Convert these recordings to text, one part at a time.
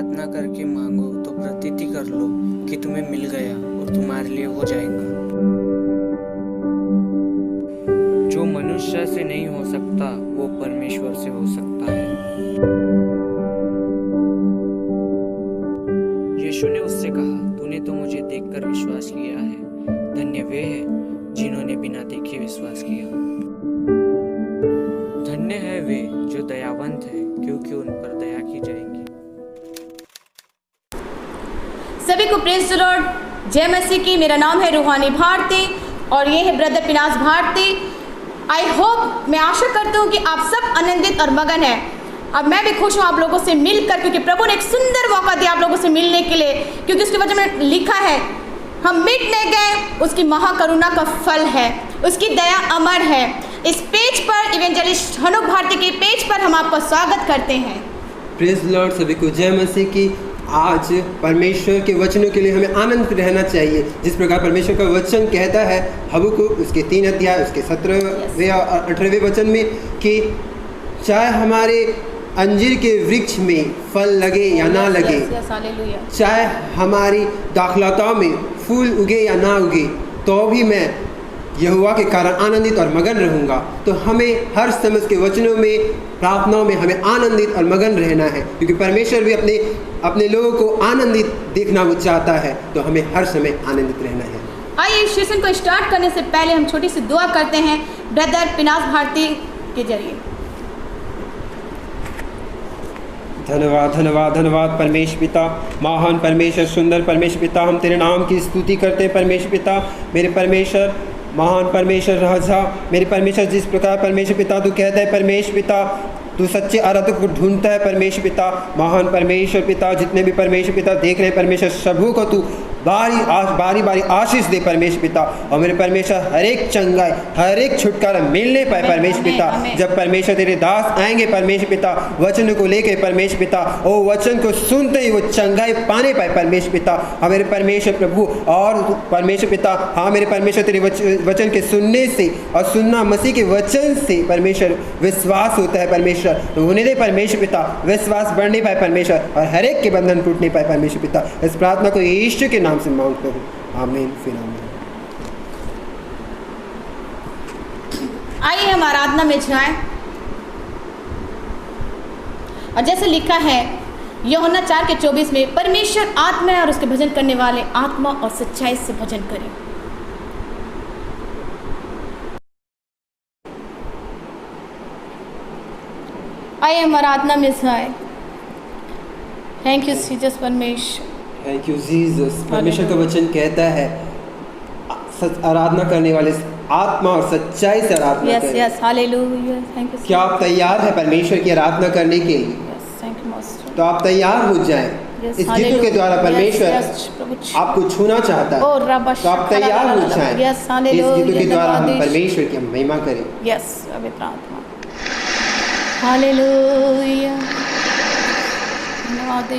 प्रार्थना करके मांगो तो प्रतीति कर लो कि तुम्हें मिल गया और तुम्हारे लिए हो जाएगा। जो मनुष्य से नहीं हो सकता वो परमेश्वर से हो सकता है। यीशु ने उससे कहा, तूने तो मुझे देखकर विश्वास किया है। धन्य वे हैं जिन्होंने बिना देखे विश्वास किया। धन्य है वे जो दयावंत है, क्योंकि उन पर दया की जाएगी। सभी को प्रेज द लॉर्ड, जय मसीह की। मेरा नाम है रूहानी भारती और ये है ब्रदर पिनास भारती। आई होप, मैं आशा करता हूँ कि आप सब आनंदित और मगन हैं। अब मैं भी खुश हूँ आप लोगों से मिलकर, क्योंकि प्रभु ने एक सुंदर मौका दिया आप लोगों से मिलने के लिए, क्योंकि उसके वजह में लिखा है, हम मिट नहीं गए, उसकी महाकरुणा का फल है, उसकी दया अमर है। इस पेज पर, इवेंजलिस्ट हनुक भारती के पेज पर हम आपका स्वागत करते हैं। प्रेज लॉर्ड, सभी को जय मसीह की। आज परमेश्वर के वचनों के लिए हमें आनंद रहना चाहिए। जिस प्रकार परमेश्वर का वचन कहता है हबक्कुक उसके 3 अध्याय उसके 17वें और 18वें वचन में कि चाहे हमारे अंजीर के वृक्ष में फल लगे या ना लगे, चाहे हमारी दाखलताओं में फूल उगे या ना उगे, तो भी मैं यहोवा के कारण आनंदित और मगन रहूँगा। तो हमें हर समय के वचनों में, प्रार्थनाओं में हमें आनंदित और मगन रहना है, क्योंकि परमेश्वर भी अपने लोगों को आनंदित देखना वो चाहता है। तो हमें हर समय आनंदित रहना है। आइए इस सेशन को स्टार्ट करने से पहले हम छोटी सी दुआ करते हैं ब्रदर पिनास भारती के जरिए। धन्यवाद धन्यवाद धन्यवाद परमेश्वर पिता, महान परमेश्वर, सुंदर परमेश्वर पिता, हम तेरे नाम की स्तुति करते हैं परमेश्वर पिता। मेरे परमेश्वर, महान परमेश्वर राजा, मेरे परमेश्वर, जिस प्रकार परमेश्वर पिता तू कहता है परमेश्वर पिता तू सच्चे आराधक को ढूंढता है परमेश्वर पिता। महान परमेश्वर पिता, जितने भी परमेश्वर पिता देख रहे हैं परमेश्वर, सबों को तू बारी बारी आशीष दे परमेश्वर पिता। और मेरे परमेश्वर हर एक चंगाई, हर एक छुटकारा मिलने पाए परमेश्वर पिता। जब परमेश्वर तेरे दास आएंगे परमेश्वर पिता वचन को लेकर परमेश्वर पिता, ओ वचन को सुनते ही वो चंगाई पाने पाए परमेश्वर पिता। हाँ मेरे परमेश्वर प्रभु और परमेश्वर पिता, हाँ मेरे परमेश्वर तेरे वचन के सुनने से और सुनना मसीह के वचन से परमेश्वर विश्वास होता है परमेश्वर। तो होने दे परमेश्वर पिता, विश्वास बढ़ने पाए परमेश्वर और हर एक के बंधन टूटने पाए परमेश्वर पिता। इस प्रार्थना को यीशु के नाम से मांगता हूँ, आमीन फिर आमीन। आइए हम आराधना में जाएं। और जैसे लिखा है यूहन्ना 4:24 में, परमेश्वर आत्मा है और उसके भजन करने वाले आत्मा और सच्चाई से भजन करें। आइए हम आराधना में जाएं। थैंक यू जीसस परमेश्वर, थैंक यू जीसस। परमेश्वर का वचन कहता है आराधना करने वाले आत्मा और सच्चाई से आराधना करें। Yes hallelujah, thank you. क्या आप तैयार हैं परमेश्वर की आराधना करने के लिए? Thank you master. तो आप तैयार हो जाएं। इस गीतों के द्वारा परमेश्वर आपको छूना चाहता है। तो आप तैयार हो जाएं। इस गीतों के द्वारा हम परमेश्वर की महिमा करें। यस, पवित्र आत्मा। हालेलुया, धन्यवाद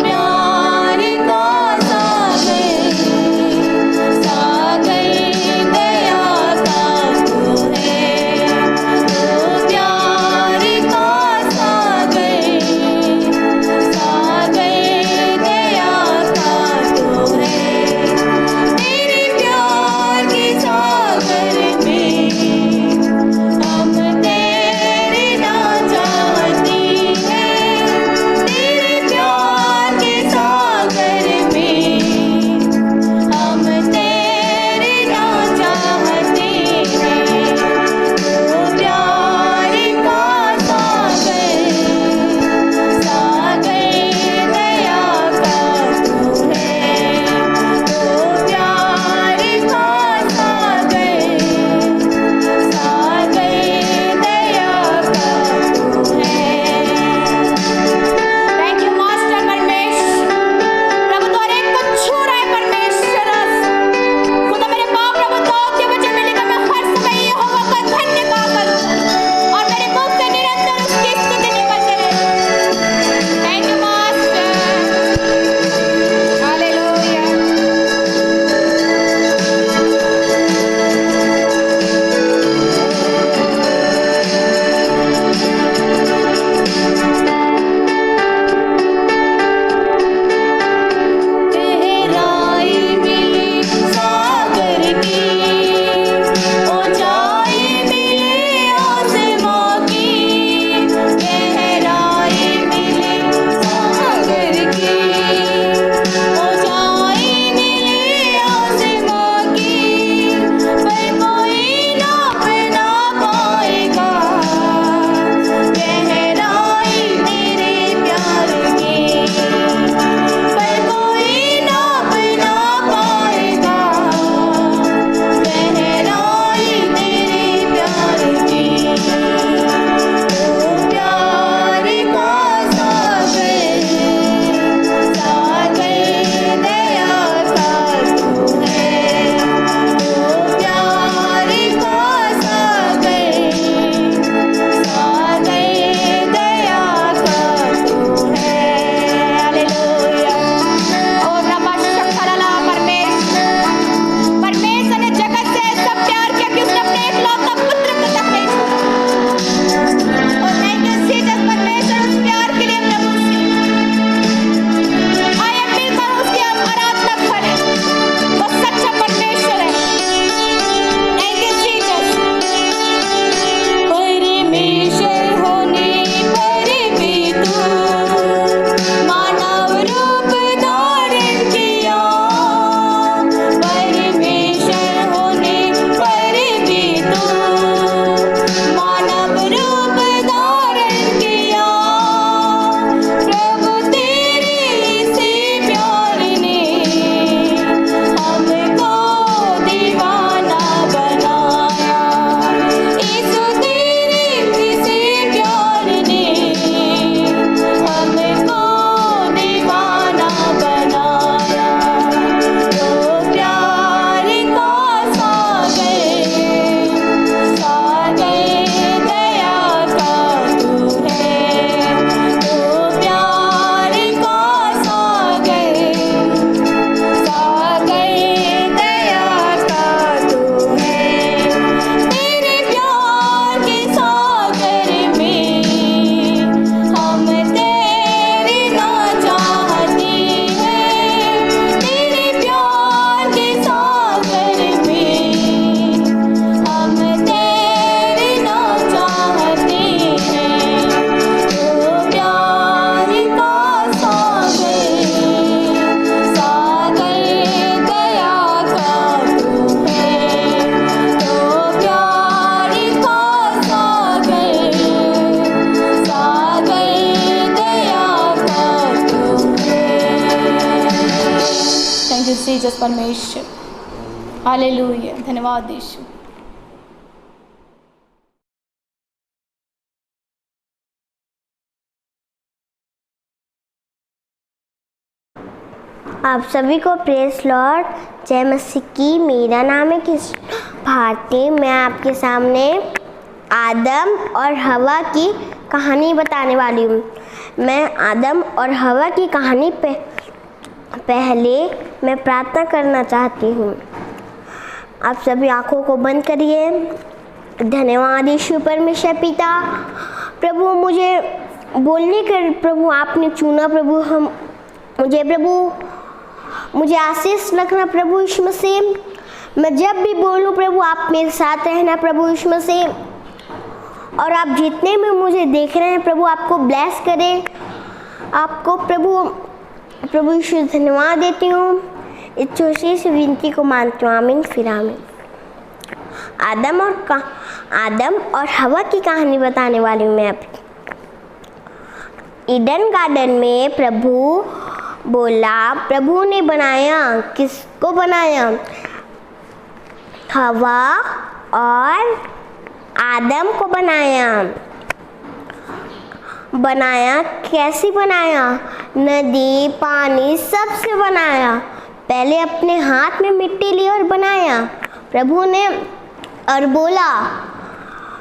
प्यार का सागर जीसस परमेश्वर। हालेलुया, धन्यवाद यीशु। आप सभी को प्रेज लॉर्ड, जय मसीह की। मेरा नाम है कृष्ण भारती। मैं आपके सामने आदम और हवा की कहानी बताने वाली हूँ। मैं आदम और हवा की कहानी पहले मैं प्रार्थना करना चाहती हूँ। आप सभी आँखों को बंद करिए। धन्यवाद यीशु परमेश्वर पिता, प्रभु मुझे बोलने कर प्रभु आपने चुना प्रभु, हम मुझे आशीष रखना प्रभु यीशु मसीह। मैं जब भी बोलूं प्रभु आप मेरे साथ रहना प्रभु यीशु मसीह। और आप जितने में मुझे देख रहे हैं प्रभु आपको ब्लेस करें। आपको प्रभु यीशु धन्यवाद देती हूँ। इस छोटी सी विनती को मानती हूँ, आमीन फिर आमीन। आदम और हवा की कहानी बताने वाली हूँ मैं आपकी। ईडन गार्डन में प्रभु ने बनाया, किसको बनाया? हवा और आदम को बनाया। कैसे बनाया? नदी पानी सबसे बनाया। पहले अपने हाथ में मिट्टी ली और बनाया प्रभु ने, और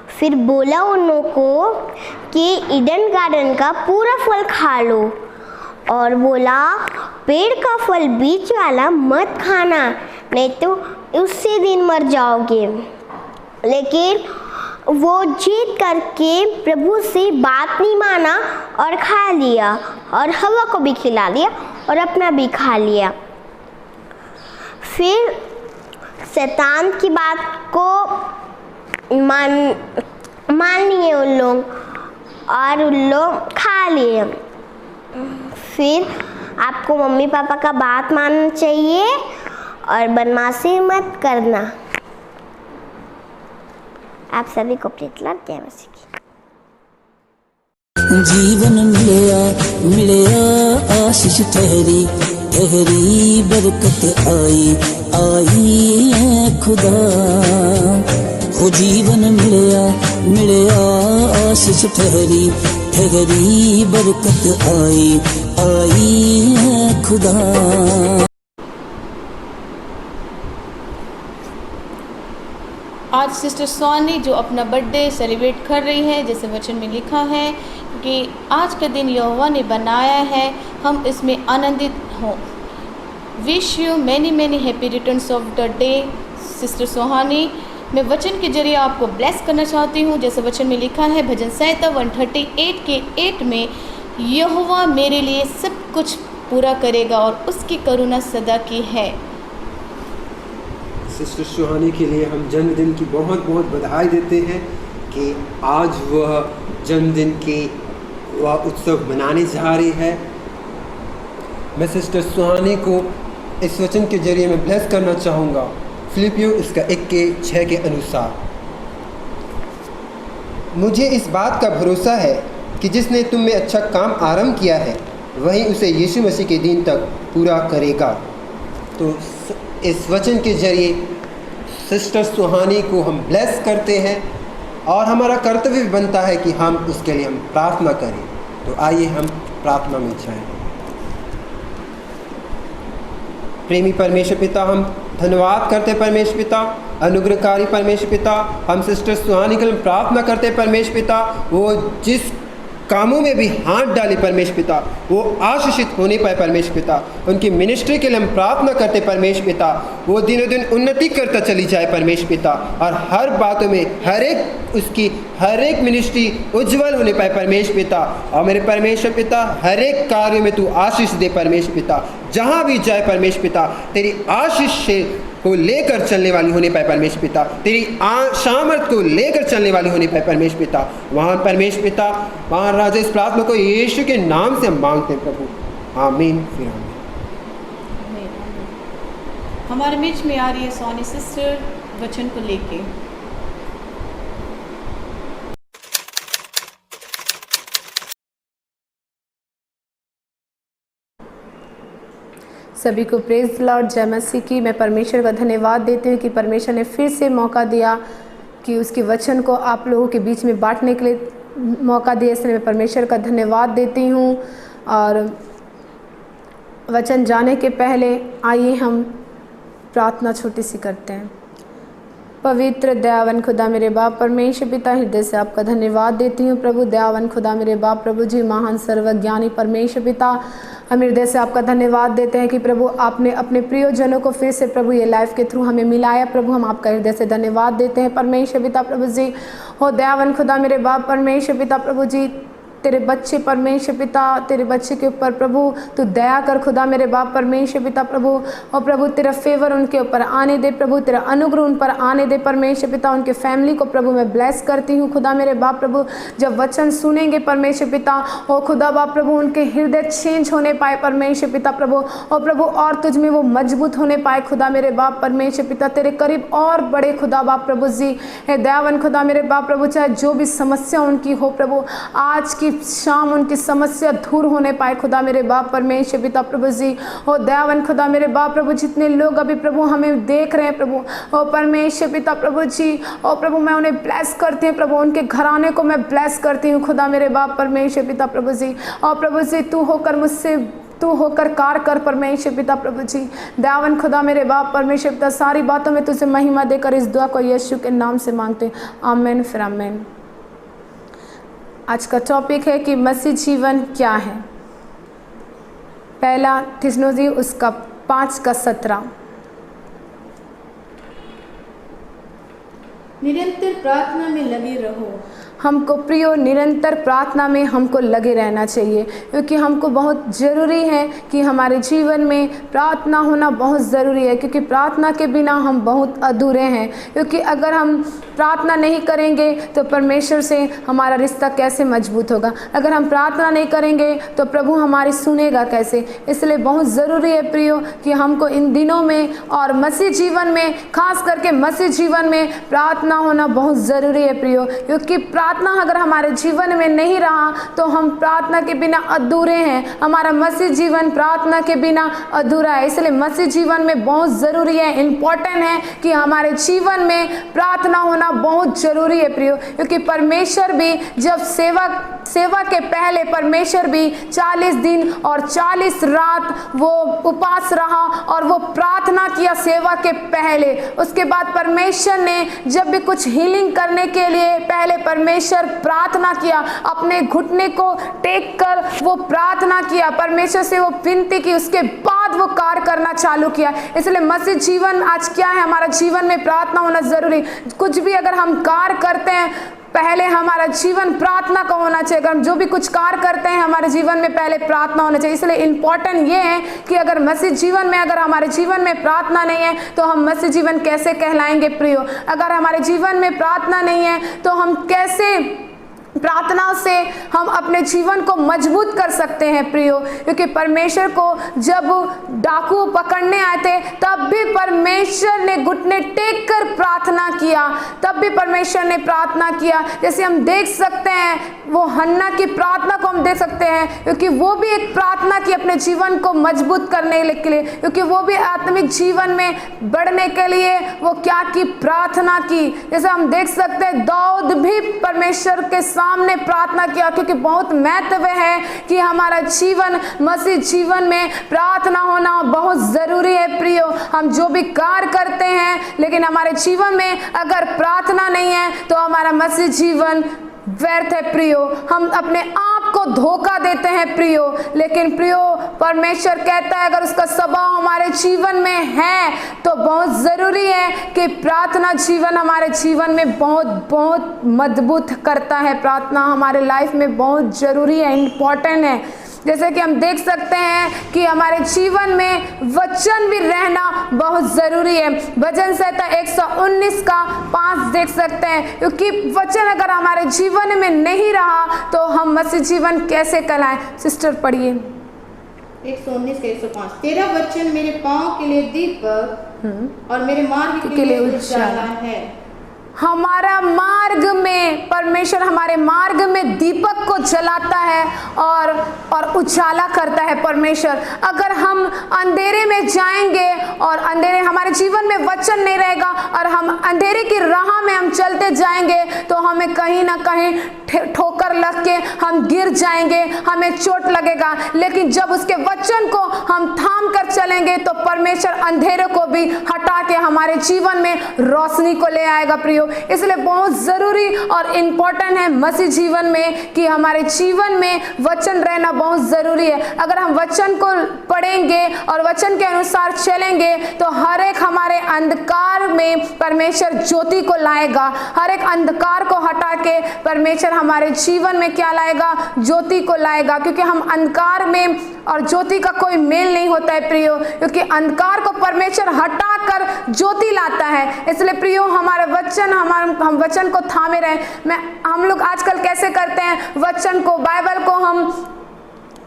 फिर बोला उन लोगों को कि ईडन गार्डन का पूरा फल खा लो, और बोला पेड़ का फल बीच वाला मत खाना, नहीं तो उसी दिन मर जाओगे। लेकिन वो जीत करके प्रभु से बात नहीं माना और खा लिया, और हवा को भी खिला लिया और अपना भी खा लिया। फिर शैतान की बात को मान लिए उन लोग, और उन लोग खा लिए। फिर आपको मम्मी पापा का बात मानना चाहिए और बदमाशी मत करना। आप सभी को प्रीत लॉर्ड, जय मसीह की। जीवन मिलया आशीष ठहरी बरकत आई है खुदा। हो जीवन मिलया आशीष ठहरी बरकत आई है खुदा। आज सिस्टर सोनी जो अपना बर्थडे सेलिब्रेट कर रही है, जैसे वचन में लिखा है कि आज का दिन यहोवा ने बनाया है, हम इसमें आनंदित हों। Wish you many happy returns of the day sister Sohani. मैं वचन के जरिए आपको ब्लेस करना चाहती हूँ, जैसे वचन में लिखा है भजन संहिता 138 के 8 में, यहोवा मेरे लिए सब कुछ पूरा करेगा और उसकी करुणा सदा की है। सिस्टर सुहानी के लिए हम जन्मदिन की बहुत बहुत बधाई देते हैं कि आज वह जन्मदिन की वह उत्सव मनाने जा रही है। मैं सिस्टर सुहानी को इस वचन के जरिए मैं ब्लेस करना चाहूँगा। फिलिपियों इसका 1:6 के अनुसार, मुझे इस बात का भरोसा है कि जिसने तुम में अच्छा काम आरंभ किया है वही उसे यीशु मसीह के दिन तक पूरा करेगा। तो इस वचन के जरिए सिस्टर सुहानी को हम ब्लेस करते हैं और हमारा कर्तव्य भी बनता है कि हम उसके लिए हम प्रार्थना करें। तो आइए हम प्रार्थना में जाएं। प्रेमी परमेश्वर पिता, हम धन्यवाद करते परमेश्वर पिता, अनुग्रहकारी परमेश्वर पिता, हम सिस्टर सुहानी के लिए प्रार्थना करते परमेश्वर पिता, वो जिस कामों में भी हाथ डाले परमेश्वर पिता वो आशीषित होने पाए परमेश्वर पिता। उनकी मिनिस्ट्री के लिए हम प्रार्थना करते परमेश्वर पिता, वो दिनों दिन उन्नति करता चली जाए परमेश्वर पिता, और हर बातों में हर एक मिनिस्ट्री उज्जवल होने पाए परमेश्वर पिता। और मेरे परमेश्वर पिता हर एक कार्य में तू आशीष दे परमेश्वर पिता, जहाँ भी जाए परमेश्वर पिता तेरी आशीष से को लेकर चलने वाली होने पाए परमेश्वर पिता, तेरी सामर्थ को लेकर चलने वाली होने पाए परमेश्वर पिता। वहाँ परमेश्वर पिता, वहाँ राजा, इस प्रार्थना को यीशु के नाम से हम मांगते हैं प्रभु, आमीन फिर आमीन। हमारे बीच में आ रही है सोनी सिस्टर वचन को लेके। सभी को प्रेज लॉर्ड जय मसीह की। मैं परमेश्वर का धन्यवाद देती हूँ कि परमेश्वर ने फिर से मौका दिया कि उसके वचन को आप लोगों के बीच में बांटने के लिए मौका दिया, इसलिए मैं परमेश्वर का धन्यवाद देती हूँ। और वचन जाने के पहले आइए हम प्रार्थना छोटी सी करते हैं। पवित्र दयावन खुदा मेरे बाप परमेश्वर पिता, हृदय से आपका धन्यवाद देती हूँ प्रभु। दयावन खुदा मेरे बाप प्रभु जी, महान सर्वज्ञानी परमेश्वर पिता, हम हृदय से आपका धन्यवाद देते हैं कि प्रभु आपने अपने प्रियजनों को फिर से प्रभु ये लाइफ के थ्रू हमें मिलाया। प्रभु हम आपका हृदय से धन्यवाद देते हैं परमेश्वर पिता प्रभु जी। हो दयावन खुदा मेरे बाप परमेश्वर पिता प्रभु जी, तेरे बच्चे परमेश्वर पिता, तेरे बच्चे के ऊपर प्रभु तू दया कर खुदा मेरे बाप परमेश्वर पिता प्रभु। और प्रभु तेरा फेवर उनके ऊपर आने दे प्रभु, तेरा अनुग्रह उन पर आने दे परमेश्वर पिता। उनके फैमिली को प्रभु मैं ब्लेस करती हूँ खुदा मेरे बाप प्रभु। जब वचन सुनेंगे परमेश्वर पिता, ओ खुदा बाप प्रभु, उनके हृदय चेंज होने पाए परमेश्वर पिता प्रभु। और प्रभु और तुझ में वो मजबूत होने पाए खुदा मेरे बाप परमेश्वर पिता, तेरे करीब और बड़े खुदा बाप प्रभु जी। हे दयावन खुदा मेरे बाप प्रभु, चाहे जो भी समस्या उनकी हो प्रभु, आज की शाम उनकी समस्या दूर होने पाए खुदा मेरे बाप परमेश्वर पिता प्रभु जी। ओ दयावन खुदा मेरे बाप प्रभु, जितने लोग अभी प्रभु हमें देख रहे हैं प्रभु, ओ परमेश्वर पिता प्रभु जी, ओ प्रभु मैं उन्हें ब्लेस करती हूँ प्रभु, उनके घराने को मैं ब्लेस करती हूँ खुदा मेरे बाप परमेश्वर पिता प्रभु जी। और प्रभु जी तू होकर मुझसे तू होकर कार कर परमेश्वर पिता प्रभु जी। दयावन खुदा मेरे बाप परमेश्वर पिता, सारी बातों में तुझे महिमा देकर इस दुआ को यीशु के नाम से मांगते हैं, आमीन फिर आमीन। आज का टॉपिक है कि मसीह जीवन क्या है। पहला थिस्सलुनीकि उसका 5:17। निरंतर प्रार्थना में लगे रहो। हमको प्रियो निरंतर प्रार्थना में हमको लगे रहना चाहिए, क्योंकि हमको बहुत ज़रूरी है कि हमारे जीवन में प्रार्थना होना बहुत ज़रूरी है। क्योंकि प्रार्थना के बिना हम बहुत अधूरे हैं। क्योंकि अगर हम प्रार्थना नहीं करेंगे तो परमेश्वर से हमारा रिश्ता कैसे मजबूत होगा। अगर हम प्रार्थना नहीं करेंगे तो प्रभु हमारी सुनेगा कैसे। इसलिए बहुत ज़रूरी है प्रियो कि हमको इन दिनों में और मसीह जीवन में, खास करके मसीह जीवन में प्रार्थना होना बहुत ज़रूरी है प्रियो। क्योंकि प्रार्थना अगर हमारे जीवन में नहीं रहा तो हम प्रार्थना के बिना अधूरे हैं। हमारा मसीह जीवन प्रार्थना के बिना अधूरा है। इसलिए मसीह जीवन में बहुत ज़रूरी है, इम्पोर्टेंट है कि हमारे जीवन में प्रार्थना होना बहुत ज़रूरी है प्रियो। क्योंकि परमेश्वर भी जब सेवा के पहले परमेश्वर भी 40 दिन और 40 रात वो उपवास रहा और वो प्रार्थना किया सेवा के पहले। उसके बाद परमेश्वर ने जब भी कुछ हीलिंग करने के लिए पहले परमेश्वर प्रार्थना किया, अपने घुटने को टेक कर वो प्रार्थना किया, परमेश्वर से वो विनती की, उसके बाद वो कार्य करना चालू किया। इसलिए मसीह जीवन आज क्या है, हमारा जीवन में प्रार्थना होना जरूरी। कुछ भी अगर हम कार्य करते हैं पहले हमारा जीवन प्रार्थना का होना चाहिए। अगर हम जो भी कुछ कार्य करते हैं हमारे जीवन में पहले प्रार्थना होना चाहिए। इसलिए इम्पोर्टेंट ये है कि अगर मसीह जीवन में, अगर हमारे जीवन में प्रार्थना नहीं है तो हम मसीह जीवन कैसे कहलाएंगे प्रियो। अगर हमारे जीवन में प्रार्थना नहीं है तो हम कैसे प्रार्थना से हम अपने जीवन को मजबूत कर सकते हैं प्रियो। क्योंकि परमेश्वर को जब डाकू पकड़ने आए थे तब भी परमेश्वर ने घुटने टेक कर प्रार्थना किया, तब भी परमेश्वर ने प्रार्थना किया। जैसे हम देख सकते हैं वो हन्ना की प्रार्थना को हम देख सकते हैं, क्योंकि वो भी एक प्रार्थना की अपने जीवन को मजबूत करने के लिए। क्योंकि वो भी आत्मिक जीवन में बढ़ने के लिए वो क्या की, प्रार्थना की। जैसे हम देख सकते हैं दाऊद भी परमेश्वर के सामने प्रार्थना किया। क्योंकि बहुत महत्व है कि हमारा जीवन, मसीह जीवन में प्रार्थना होना बहुत जरूरी है प्रियो। हम जो भी कार्य करते हैं लेकिन हमारे जीवन में अगर प्रार्थना नहीं है तो हमारा मसीह जीवन व्यर्थ है प्रियो। हम अपने आप को धोखा देते हैं प्रियो। लेकिन प्रियो परमेश्वर कहता है अगर उसका स्वभाव हमारे जीवन में है तो बहुत जरूरी है कि प्रार्थना जीवन हमारे जीवन में बहुत बहुत मजबूत करता है। प्रार्थना हमारे लाइफ में बहुत जरूरी है, इम्पोर्टेंट है। जैसे कि हम देख सकते हैं कि हमारे जीवन में वचन भी रहना बहुत ज़रूरी है। भजन संहिता 119 का 5 देख सकते हैं। क्योंकि वचन अगर हमारे जीवन में नहीं रहा तो हम मसीह जीवन कैसे कहलाएं। सिस्टर पढ़िए 119 का 105। तेरा वचन मेरे पाँव के लिए दीपक और मेरे मार्ग के लिए उजाला है। हमारा मार्ग में, परमेश्वर हमारे मार्ग में दीपक को जलाता है और उजाला करता है। परमेश्वर, अगर हम अंधेरे में जाएंगे और अंधेरे हमारे जीवन में वचन नहीं रहेगा और हम अंधेरे की राह में हम चलते जाएंगे तो हमें कहीं ना कहीं ठोकर लग के हम गिर जाएंगे, हमें चोट लगेगा। लेकिन जब उसके वचन को हम थाम कर चलेंगे तो परमेश्वर अंधेरे को भी हटा के हमारे जीवन में रोशनी को ले आएगा। प्रियो, इसलिए बहुत जरूरी और इम्पोर्टेंट है मसीह जीवन में कि हमारे जीवन में वचन रहना बहुत जरूरी है। अगर हम वचन को पढ़ेंगे और वचन के अनुसार चलेंगे तो हर एक हमारे अंधकार में परमेश्वर ज्योति को लाएगा। हर एक अंधकार को हटा के परमेश्वर हमारे जीवन में क्या लाएगा? ज्योति को लाएगा। क्योंकि हम अंधकार में और ज्योति का कोई मेल नहीं होता है प्रियो, क्योंकि अंधकार को परमेश्वर हटाकर ज्योति लाता है। इसलिए प्रियो, हमारे वचन, हम वचन को थामे रहे। हम लोग आजकल कैसे करते हैं, वचन को, बाइबल को हम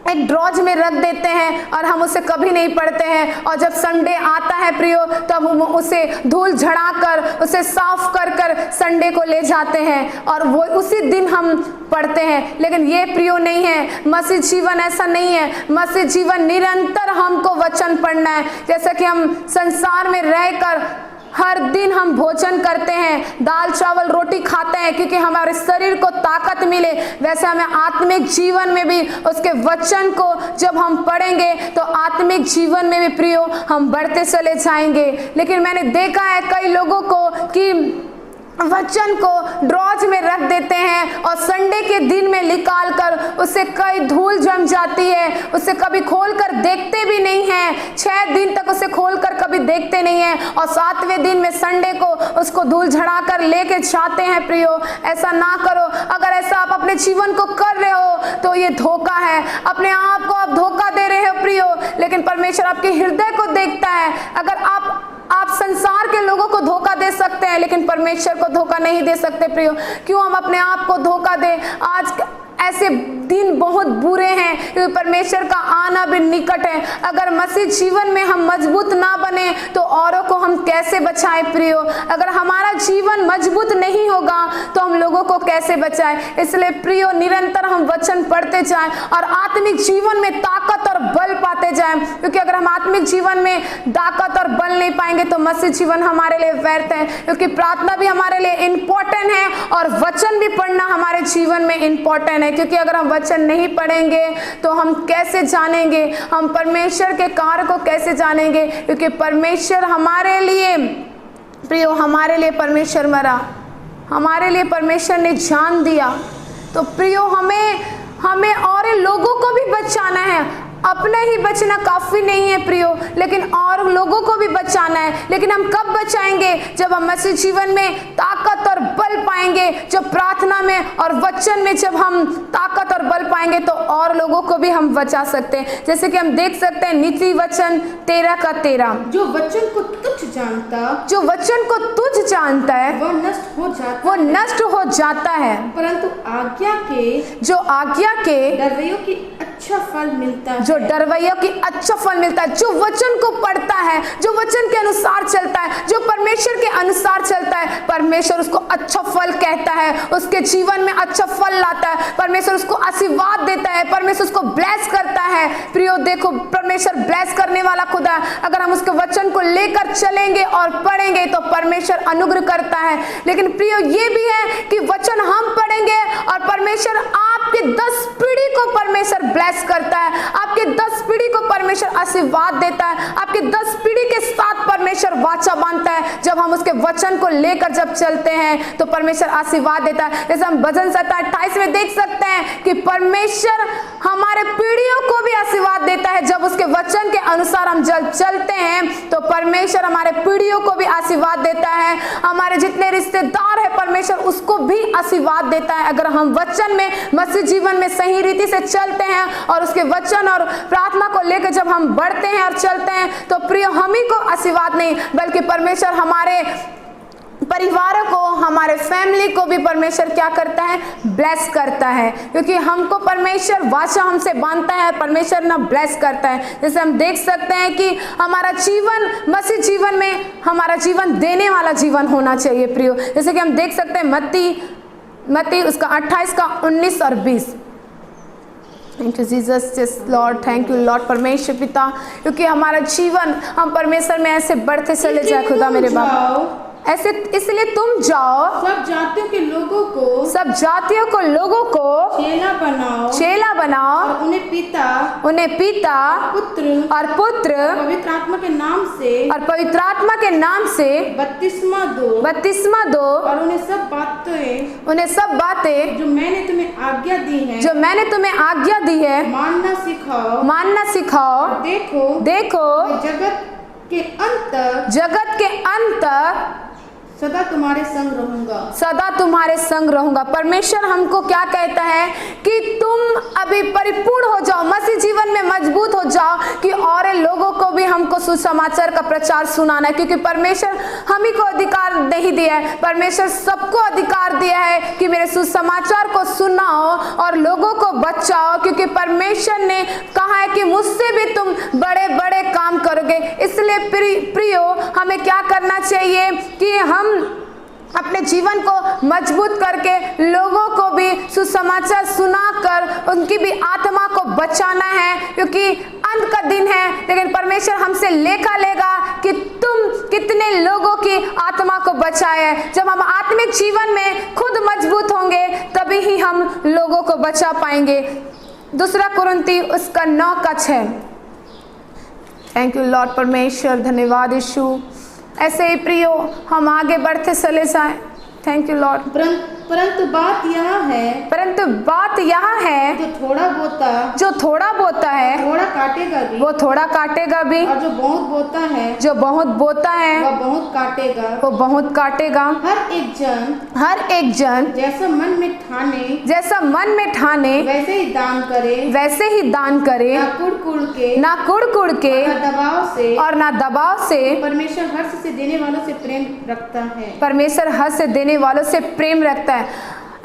एक ड्रॉज में रख देते हैं और हम उसे कभी नहीं पढ़ते हैं। और जब संडे आता है प्रियो, तब हम उसे धूल झड़ाकर, उसे साफ कर कर संडे को ले जाते हैं और वो उसी दिन हम पढ़ते हैं। लेकिन ये प्रियो नहीं है, मसीह जीवन ऐसा नहीं है। मसीह जीवन निरंतर हमको वचन पढ़ना है। जैसे कि हम संसार में रहकर हर दिन हम भोजन करते हैं, दाल चावल रोटी खाते हैं क्योंकि हमारे शरीर को ताकत मिले, वैसे हमें आत्मिक जीवन में भी उसके वचन को जब हम पढ़ेंगे तो आत्मिक जीवन में भी प्रियो हम बढ़ते चले जाएंगे। लेकिन मैंने देखा है कई लोगों को कि वचन को ड्रॉज में रख देते हैं और संडे के दिन में निकाल कर उसे कई धूल जम जाती है, उसे कभी खोलकर देखते भी नहीं हैं। 6 दिन तक उसे खोलकर कभी देखते नहीं हैं और 7वें दिन में संडे को उसको धूल झड़ाकर लेके जाते हैं। प्रियो, ऐसा ना करो। अगर ऐसा आप अपने जीवन को कर रहे हो तो ये धोखा है, अपने आप को आप धोखा दे रहे हो प्रियो। लेकिन परमेश्वर आपके हृदय को देखता है। अगर आप संसार के लोगों को धोखा दे सकते हैं लेकिन परमेश्वर को धोखा नहीं दे सकते प्रियो। क्यों हम अपने आप को धोखा दें? आज ऐसे दिन बहुत बुरे हैं क्योंकि परमेश्वर का आना भी निकट है। अगर मसीह जीवन में हम मजबूत ना बने तो औरों को हम कैसे बचाएं प्रियो? अगर हमारा जीवन मजबूत नहीं होगा तो हम लोगों को कैसे बचाएं? इसलिए प्रियो, निरंतर हम वचन पढ़ते जाएं और आत्मिक जीवन में ताकत और बल पाते जाएं। क्योंकि अगर हम आत्मिक जीवन में ताकत और बल नहीं पाएंगे तो मसीह जीवन हमारे लिए व्यर्थ है। क्योंकि प्रार्थना भी हमारे लिए इम्पोर्टेंट है और वचन भी पढ़ना हमारे जीवन में इम्पोर्टेंट है। क्योंकि अगर हम वचन नहीं पढ़ेंगे तो हम कैसे जानेंगे, हम परमेश्वर के कार्य को कैसे जानेंगे? क्योंकि परमेश्वर हमारे लिए प्रियो, हमारे लिए परमेश्वर मरा, हमारे लिए परमेश्वर ने जान दिया। तो प्रियो, हमें और लोगों को भी बचाना है। अपना ही बचना काफी नहीं है प्रियो, लेकिन और लोगों को भी बचाना है। लेकिन हम कब बचाएंगे? जब हम मसीह जीवन में ताकत और बल पाएंगे। जब प्रार्थना में और वचन में जब हम ताकत और बल पाएंगे तो और लोगों को भी हम बचा सकते हैं। जैसे कि हम देख सकते हैं नीति वचन 13 का 13, जो वचन को तुच्छ जानता है वो नष्ट हो जाता है, परंतु जो आज्ञा के डरवैयों की अच्छा फल मिलता है। जो डरवैयों की अच्छा फल मिलता है, जो वचन को पढ़ता है, जो वचन के अनुसार चलता है, जो परमेश्वर के अनुसार चलता है, परमेश्वर उसको अच्छा फल कहता है, उसके जीवन में अच्छा फल लाता है। परमेश्वर उसको आशीर्वाद देता है, परमेश्वर उसको ब्लेस करता है। प्रियो, देखो, परमेश्वर ब्लेस करने वाला खुदा है। अगर हम उसके वचन को लेकर चलेंगे और पढ़ेंगे तो परमेश्वर अनुग्रह करता है। लेकिन प्रियो, ये भी है कि वचन हम पढ़ेंगे और परमेश्वर आपके 10 पीढ़ी को परमेश्वर ब्लेस करता है, आपके 10 पीढ़ी को परमेश्वर आशीर्वाद देता है, आपके 10 पीढ़ी के साथ परमेश्वर वाचा बांधता है। जब हम उसके वचन को लेकर जब चलते हैं तो परमेश्वर आशीर्वाद देता है। जैसे हम भजन 27 में देख सकते हैं कि परमेश्वर हमारे पीढ़ियों को भी आशीर्वाद देता है। जब उसके वचन के अनुसार हम जब चलते हैं तो परमेश्वर हमारे पीढ़ियों को भी आशीर्वाद देता है। हमारे जितने रिश्तेदार है परमेश्वर उसको भी आशीर्वाद देता है। अगर हम वचन में, मसीह जीवन में सही रीति से चलते हैं और उसके वचन और प्रार्थना को लेकर जब हम बढ़ते हैं और चलते हैं तो प्रिय, हम ही को आशीर्वाद नहीं बल्कि परमेश्वर हमारे परिवारों को, हमारे फैमिली को भी परमेश्वर क्या करता है, ब्लेस करता है, क्योंकि हमको परमेश्वर वाचा हमसे बांधता है, परमेश्वर ना ब्लेस करता है। जैसे हम देख सकते हैं कि हमारा जीवन मसीह जीवन में हमारा जीवन देने वाला जीवन होना चाहिए प्रियो। जैसे कि हम देख सकते हैं मत्ती उसका 28 का 19 और 20। Thank you Jesus, yes Lord, thank you Lord परमेश्वर पिता, क्योंकि हमारा जीवन हम परमेश्वर में ऐसे बढ़ते चले जाए खुदा मेरे बाप। ऐसे इसलिए तुम जाओ सब जातियों के लोगों को चेला बनाओ और उन्हें पिता और पुत्र पवित्र आत्मा के नाम से बपतिस्मा दो और उन्हें सब बातें जो मैंने तुम्हें आज्ञा दी है मानना सिखाओ। देखो जगत के अंत तक सदा तुम्हारे संग रहूंगा। परमेश्वर हमको क्या कहता है कि तुम अभी परिपूर्ण हो जाओ, मसीह जीवन में मजबूत हो जाओ, कि और लोगों को भी हमको सुसमाचार का प्रचार सुनाना है, क्योंकि परमेश्वर हम ही को अधिकार नहीं दिया है, परमेश्वर सबको अधिकार दिया है कि मेरे सुसमाचार को सुनाओ और लोगों को बचाओ, क्योंकि परमेश्वर ने कहा है कि मुझसे भी तुम बड़े बड़े काम करोगे। इसलिए प्रियो हमें क्या करना चाहिए कि हम अपने जीवन को मजबूत करके लोगों को भी सुसमाचार सुनाकर उनकी भी आत्मा को बचाना है, क्योंकि अंत का दिन है। लेकिन परमेश्वर हमसे लेखा लेगा कि तुम कितने लोगों की आत्मा को बचाए। जब हम आत्मिक जीवन में खुद मजबूत होंगे तभी ही हम लोगों को बचा पाएंगे। 2 कुरिन्थी उसका 9 का 6। थैंक यू लॉर्ड परमेश्वर, धन्यवाद यीशु। ऐसे ही प्रियो हम आगे बढ़ते चले जाएं। Thank you Lord. परंतु बात यह है जो थोड़ा बोता है वो थोड़ा काटेगा भी और जो बहुत बोता है वो बहुत काटेगा। हर एक जन जैसा मन में ठाने वैसे ही दान करे ना कुड़ के और ना दबाव से। परमेश्वर हर्ष से देने वालों से प्रेम रखता है।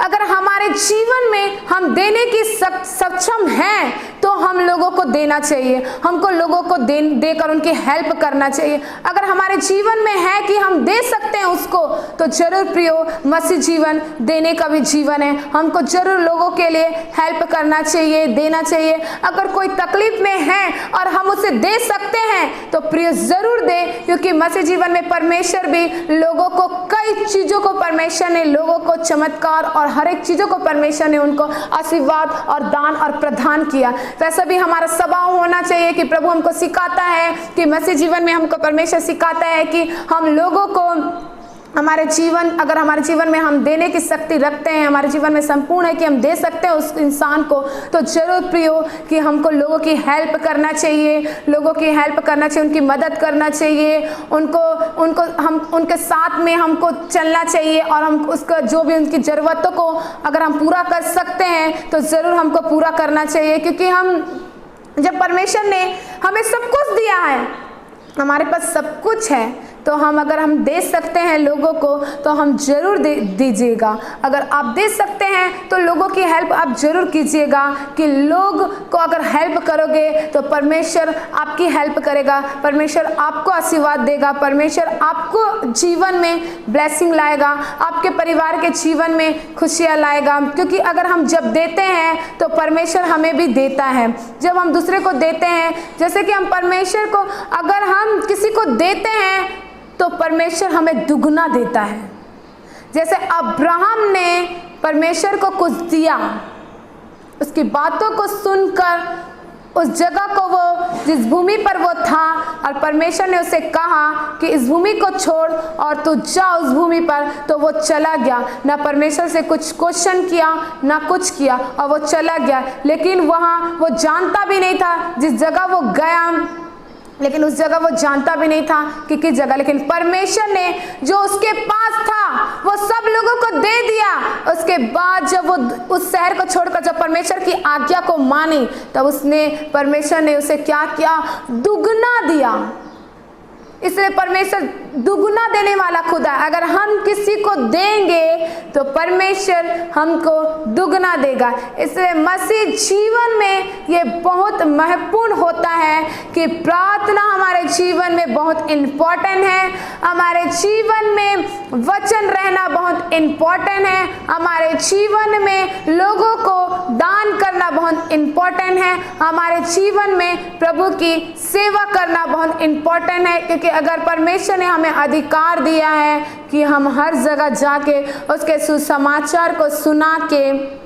अगर हमारे जीवन में हम देने की सक्षम हैं तो हम लोगों को देना चाहिए, हमको लोगों को देकर उनकी हेल्प करना चाहिए। अगर हमारे जीवन में है कि हम दे सकते हैं उसको, तो जरूर प्रियो मसीह जीवन देने का भी जीवन है। हमको जरूर लोगों के लिए हेल्प करना चाहिए, देना चाहिए। अगर कोई तकलीफ में है और हम उसे दे सकते हैं तो प्रियो जरूर दे, क्योंकि मसीह जीवन में परमेश्वर भी लोगों को कई चीज़ों को परमेश्वर ने लोगों को चमत्कार और हर एक चीज़ों को परमेश्वर ने उनको आशीर्वाद और दान और प्रदान किया। वैसा भी हमारा स्वभाव होना चाहिए कि प्रभु हमको सिखाता है कि मसीह जीवन में हमको परमेश्वर सिखाता है कि हम लोगों को अगर हमारे जीवन में हम देने की शक्ति रखते हैं, हमारे जीवन में संपूर्ण है कि हम दे सकते हैं उस इंसान को, तो जरूर प्रियो कि हमको लोगों की हेल्प करना चाहिए, उनकी मदद करना चाहिए, हम उनके साथ में हमको चलना चाहिए और हम उसका जो भी उनकी ज़रूरतों को अगर हम पूरा कर सकते हैं तो ज़रूर हमको पूरा करना चाहिए। क्योंकि जब परमेश्वर ने हमें सब कुछ दिया है, हमारे पास सब कुछ है, तो अगर हम दे सकते हैं लोगों को तो हम जरूर दीजिएगा। अगर आप दे सकते हैं तो लोगों की हेल्प आप जरूर कीजिएगा, कि लोग को अगर हेल्प करोगे तो परमेश्वर आपकी हेल्प करेगा, परमेश्वर आपको आशीर्वाद देगा, परमेश्वर आपको जीवन में ब्लेसिंग लाएगा, आपके परिवार के जीवन में खुशियाँ लाएगा। क्योंकि अगर हम जब देते हैं तो परमेश्वर हमें भी देता है। जब हम दूसरे को देते हैं, जैसे कि हम परमेश्वर को अगर हम किसी को देते हैं तो परमेश्वर हमें दुगना देता है। जैसे अब्राहम ने परमेश्वर को कुछ दिया, उसकी बातों को सुनकर उस जगह को वो जिस भूमि पर वो था, और परमेश्वर ने उसे कहा कि इस भूमि को छोड़ और तू जा उस भूमि पर, तो वो चला गया। ना परमेश्वर से कुछ क्वेश्चन किया ना कुछ किया, और वो चला गया। लेकिन वहाँ वो जानता भी नहीं था जिस जगह वो गया, लेकिन उस जगह वो जानता भी नहीं था कि किस जगह, लेकिन परमेश्वर ने जो उसके पास था वो सब लोगों को दे दिया। उसके बाद जब वो उस शहर को छोड़कर जब परमेश्वर की आज्ञा को मानी, तब परमेश्वर ने उसे क्या किया, दुगना दिया। इसलिए परमेश्वर दुगना देने वाला खुदा है। अगर हम किसी को देंगे तो परमेश्वर हमको दुगना देगा। इसलिए मसीह जीवन में ये बहुत महत्वपूर्ण होता है कि प्रार्थना हमारे जीवन में बहुत इम्पोर्टेंट है। हमारे जीवन में वचन रहना बहुत इम्पोर्टेंट है। हमारे जीवन में लोगों को दान करना बहुत इम्पोर्टेंट है। हमारे जीवन में प्रभु की सेवा करना बहुत इम्पोर्टेंट है, क्योंकि अगर परमेश्वर ने हमें अधिकार दिया है कि हम हर जगह जाके उसके सुसमाचार को सुना के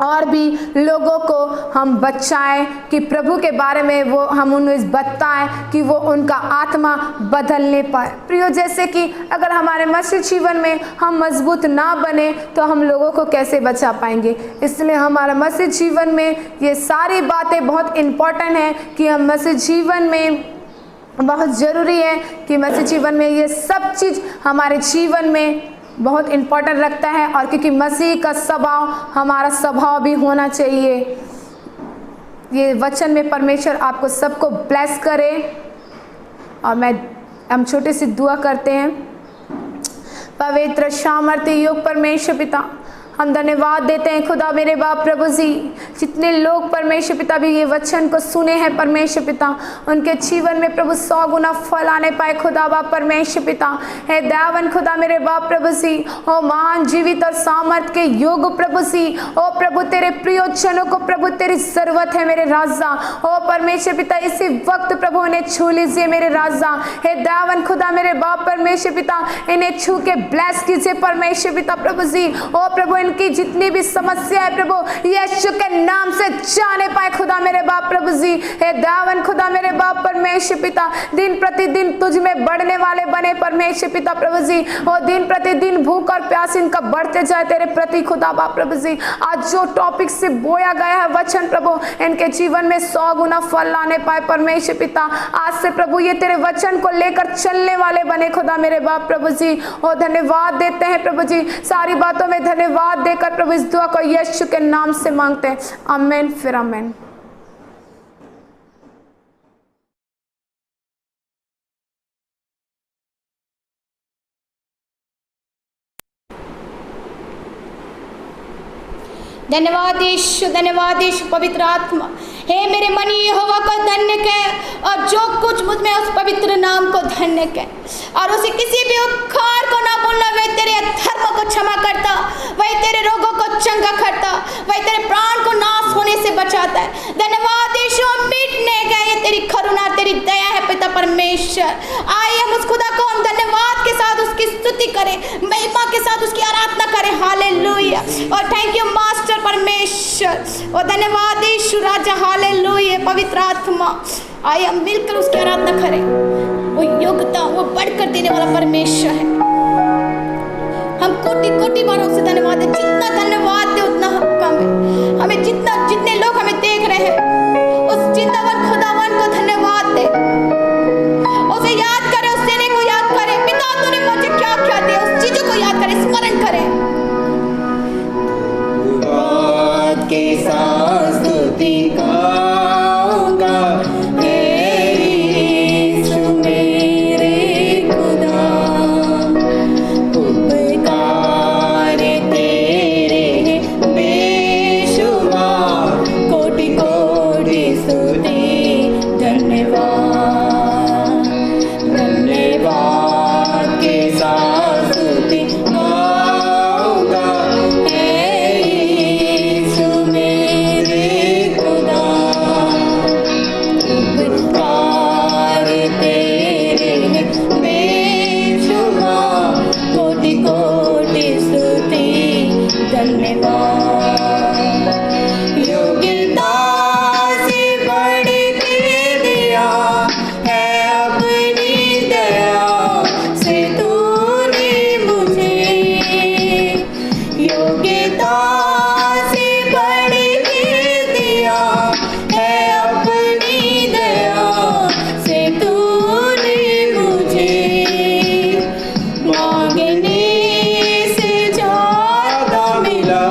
और भी लोगों को हम बचाएं, कि प्रभु के बारे में वो हम उन्हें बताएं कि वो उनका आत्मा बदलने पाए। प्रियो, जैसे कि अगर हमारे मसीह जीवन में हम मजबूत ना बने तो हम लोगों को कैसे बचा पाएंगे। इसलिए हमारा मसीह जीवन में ये सारी बातें बहुत इम्पोर्टेंट है कि हम मसीह जीवन में बहुत ज़रूरी है कि मसीह जीवन में ये सब चीज़ हमारे जीवन में बहुत इम्पोर्टेंट रखता है। और क्योंकि मसीह का स्वभाव हमारा स्वभाव भी होना चाहिए। ये वचन में परमेश्वर आपको सबको ब्लेस करे। और हम छोटी सी दुआ करते हैं। पवित्र सामर्थ्य योग परमेश्वर पिता, हम धन्यवाद देते हैं खुदा मेरे बाप प्रभु जी, जितने लोग परमेश्वर पिता भी ये वचन को सुने हैं परमेश्वर पिता, उनके जीवन में प्रभु 100 गुना फल आने पाए खुदा बाप परमेश्वर पिता। हे दयावन खुदा मेरे बाप प्रभु जी, ओ महान जीवित और सामर्थ के योग प्रभु जी, ओ प्रभु तेरे प्रियोजनों को प्रभु तेरी जरूरत है मेरे राजा। ओ परमेश्वर पिता, इसी वक्त प्रभु इन्हें छू लीजिए मेरे राजा। हे दयावन खुदा मेरे बाप परमेश्वर पिता, इन्हें छू के ब्लेस कीजिए परमेश्वर पिता प्रभु जी। ओ प्रभु, इनकी जितनी भी समस्या है प्रभु यीशु के नाम से जाने पाए खुदा मेरे बाप प्रभु जी। हे दावन खुदा मेरे बाप परमेश्वर पिता, दिन प्रतिदिन तुझ में बढ़ने वाले बने परमेश्वर पिता प्रभु जी। और दिन प्रतिदिन भूख और प्यास इनका बढ़ते जाए तेरे प्रति खुदा बाप प्रभु जी। आज जो टॉपिक से बोया गया है वचन प्रभु, इनके जीवन में 100 गुना फल लाने पाए परमेश्वर पिता। आज से प्रभु ये तेरे वचन को लेकर चलने वाले बने खुदा मेरे बाप प्रभु जी। और धन्यवाद देते हैं प्रभु जी, सारी बातों में धन्यवाद देकर प्रभु इस दुआ को यीशु के नाम से मांगते हैं। आमीन, फिर आमीन। धन्यवाद यीशु, धन्यवाद यीशु पवित्र आत्मा। हे मेरे मन यहोवा को धन्य कह और जो कुछ मुझ में उस पवित्र नाम को धन्य कह। और उसे किसी भी उपकार को ना भूलना। वही तेरे अधर्म को क्षमा करता, वही तेरे रोगों को चंगा करता, वही तेरे प्राण को नाश होने से बचाता है। धन्यवाद यीशु, मिटने का ये तेरी करुणा तेरी दया है पिता परमेश्वर। आइए हम उस खुदा को हम धन्यवाद के साथ उसकी स्तुति करें, महिमा के साथ उसकी आराधना करें। हालेलुया। और थैंक यू मास्टर परमेश्वर। और धन्यवाद यीशु राजा। हालेलुया। पवित्र आत्मा, आइए हम मिलकर उसकी आराधना करें। वो योग्यता, वो बढ़कर देने वाला परमेश्वर है। हम कोटि कोटि बार उससे धन्यवाद है। जितना धन्यवाद दे उतना कम है। हमें जितने लोग हमें देख रहे हैं उस जिंदावन खुदावन को धन्यवाद दे। उसे याद करें, उस देने को याद करें। पिता तूने मुझे क्या क्या दिया, उस चीजों को याद करें, स्मरण करें। के साथ स्तुति गाऊंगा मांगने से ज्यादा मिला।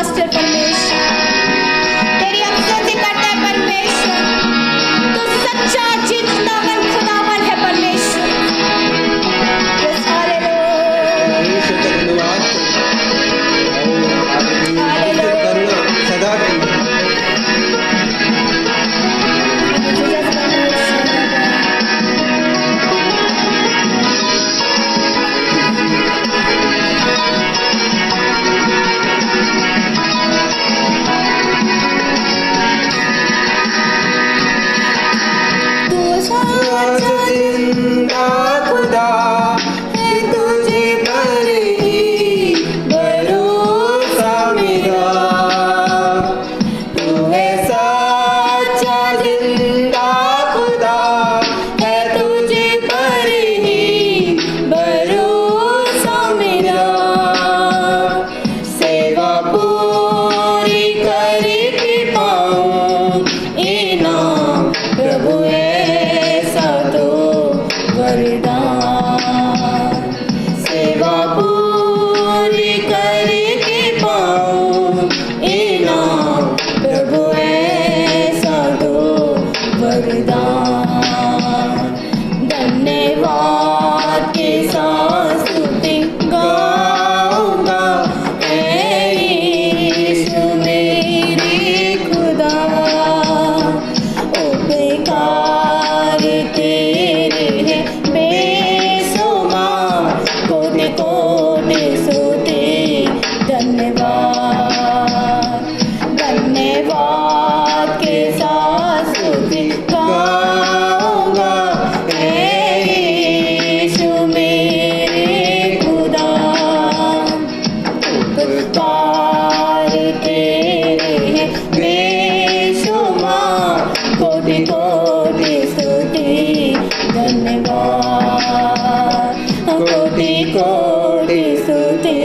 मास्टर परमेश्वर, तेरी हम स्तुति करते हैं परमेश्वर। तू सच्चा जीवंदावन खुदावन है परमेश्वर। Yes, hallelujah. परमेश्वर का धन्यवाद Hallelujah. करुणा सदा की जिंदा खुदा है तुझे पर ही भरोसा मेरा, तू है सच्चा जिंदा खुदा है तुझे पर ही भरोसा मेरा। सेवा पूरी करके पाऊं इनाम प्रभु ऐसा तो वरदान। सेवा पूरी करके पाऊं इनाम प्रभु ऐसा तो वरदान। धन्यवाद के साथ स्तुति गाऊंगा ऐ यीशु मेरे खुदा। उपकार तेरे हैं बेशुमार, कोटि कोटि स्तुति धन्यवाद। धन्यवाद के साथ स्तुति गाऊंगा ऐ यीशु मेरे खुदा। उपकार तेरे हैं बेशुमार, कोटि कोटि स्तुति धन्यवाद। कोटि कोटि स्तुति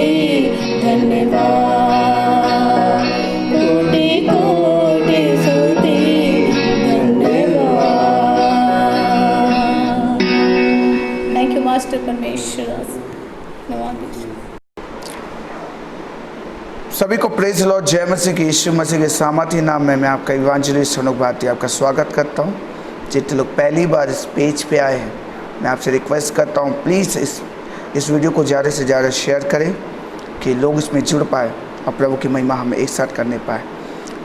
धन्यवाद। कोटि कोटि स्तुति धन्यवाद। थैंक यू मास्टर परमेश्वर। धन्यवाद। सभी को प्रेज लॉर्ड, जय मसीह की। यीशु मसीह के सामर्थी नाम में मैं आपका इवांजलिस्ट सनुक भारती आपका स्वागत करता हूं। जितने लोग पहली बार इस पेज पे आए हैं, मैं आपसे रिक्वेस्ट करता हूं प्लीज़ इस वीडियो को ज़्यादा से ज़्यादा शेयर करें कि लोग इसमें जुड़ पाए और प्रभु की महिमा हम एक साथ करने पाए।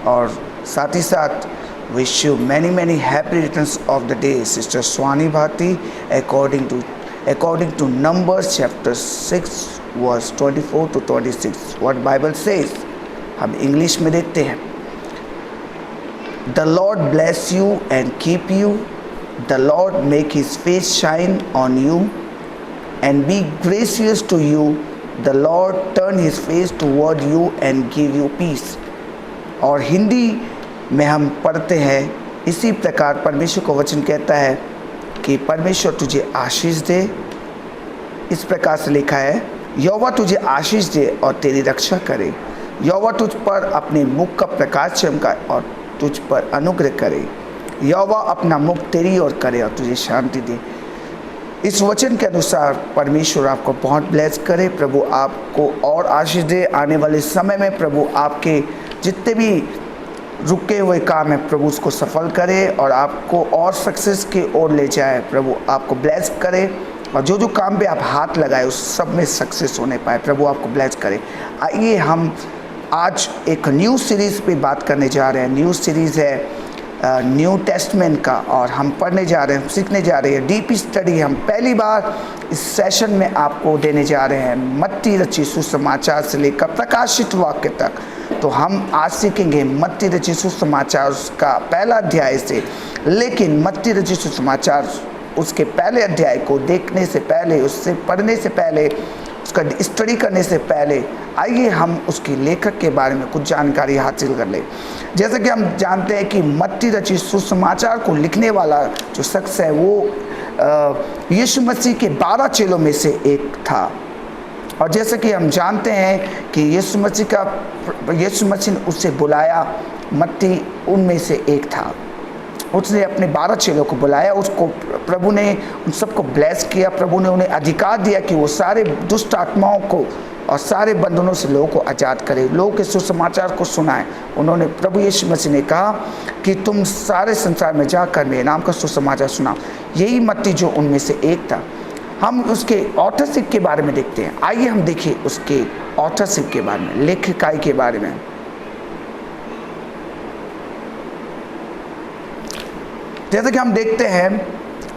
और साथ ही साथ wish you many happy returns of the day sister Swani Bharti according to Numbers chapter 6 verse 24 to 26 what Bible says। हम इंग्लिश में देखते हैं। The Lord bless you and keep you, the Lord make his face shine on you and be gracious to you, the Lord turn his face toward you and give you peace। और हिंदी में हम पढ़ते हैं इसी प्रकार परमेश्वर का वचन कहता है कि परमेश्वर तुझे आशीष दे। इस प्रकार से लिखा है, यहोवा तुझे आशीष दे और तेरी रक्षा करे। यहोवा तुझ पर अपने मुख का प्रकाश चमकाए और तुझ पर अनुग्रह करे। यहोवा अपना मुख तेरी ओर करे और तुझे शांति दे। इस वचन के अनुसार परमेश्वर आपको बहुत ब्लेस करे। प्रभु आपको और आशीष दे। आने वाले समय में प्रभु आपके जितने भी रुके हुए काम है प्रभु उसको सफल करे और आपको और सक्सेस की ओर ले जाए। प्रभु आपको ब्लेस करे और जो जो काम पे आप हाथ लगाए उस सब में सक्सेस होने पाए। प्रभु आपको ब्लेस करे। आइए हम आज एक न्यू सीरीज़ पे बात करने जा रहे हैं। न्यू सीरीज़ है न्यू टेस्टमेंट का और हम पढ़ने जा रहे हैं, सीखने जा रहे हैं। डीप स्टडी हम पहली बार इस सेशन में आपको देने जा रहे हैं। मत्ती रचित सुसमाचार से लेकर प्रकाशित वाक्य तक। तो हम आज सीखेंगे मत्ती रचित सुसमाचार उसका पहला अध्याय से। लेकिन मत्ती रचित सुसमाचार उसके पहले अध्याय को देखने से पहले, उससे पढ़ने से पहले, उसका स्टडी करने से पहले आइए हम उसके लेखक के बारे में कुछ जानकारी हासिल कर लें। जैसे कि हम जानते हैं कि मत्ती रचित सुसमाचार को लिखने वाला जो शख्स है वो यीशु मसीह के 12 चेलों में से एक था। और जैसे कि हम जानते हैं कि यीशु मसीह ने उससे बुलाया, मत्ती उनमें से एक था। उसने अपने 12 चेलों को बुलाया। उसको प्रभु ने उन सबको ब्लेस किया। प्रभु ने उन्हें अधिकार दिया कि वो सारे दुष्ट आत्माओं को और सारे बंधनों से लोगों को आज़ाद करे, लोगों के सुसमाचार को सुनाए। उन्होंने प्रभु यीशु मसीह ने कहा कि तुम सारे संसार में जाकर मेरे नाम का सुसमाचार सुनाओ। यही मत्ती जो उनमें से एक था। हम उसके ऑथरशिप के बारे में देखते हैं। आइए हम देखिए उसके ऑथरशिप के बारे में, लेखकाई के बारे में। जैसे कि हम देखते हैं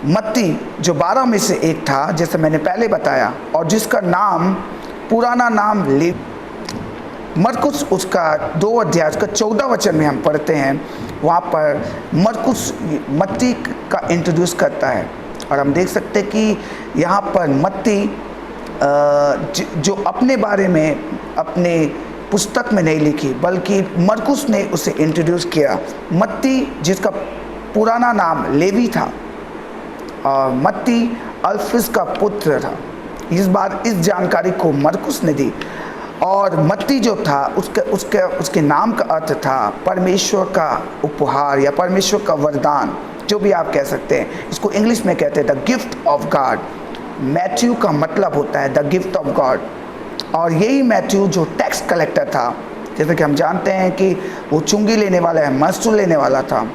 मत्ती जो 12 में से एक था, जैसे मैंने पहले बताया, और जिसका नाम पुराना नाम मरकुस, उसका 2 अध्याय उसका 14 वचन में हम पढ़ते हैं। वहाँ पर मरकुस मत्ती का इंट्रोड्यूस करता है और हम देख सकते हैं कि यहाँ पर मत्ती जो अपने बारे में अपने पुस्तक में नहीं लिखी, बल्कि मरकुस ने उसे इंट्रोड्यूस किया। मत्ती जिसका पुराना नाम लेवी था और मत्ती अल्फिस का पुत्र था। इस बार इस जानकारी को मरकुस ने दी। और मत्ती जो था उसके नाम का अर्थ था परमेश्वर का उपहार या परमेश्वर का वरदान, जो भी आप कह सकते हैं। इसको इंग्लिश में कहते हैं the gift of God. Matthew का मतलब होता है द गिफ्ट ऑफ गॉड। और यही मैथ्यू जो टैक्स कलेक्टर था, जैसे कि हम जानते हैं कि वो चुंगी लेने वाला है, महसूल लेने वाला था।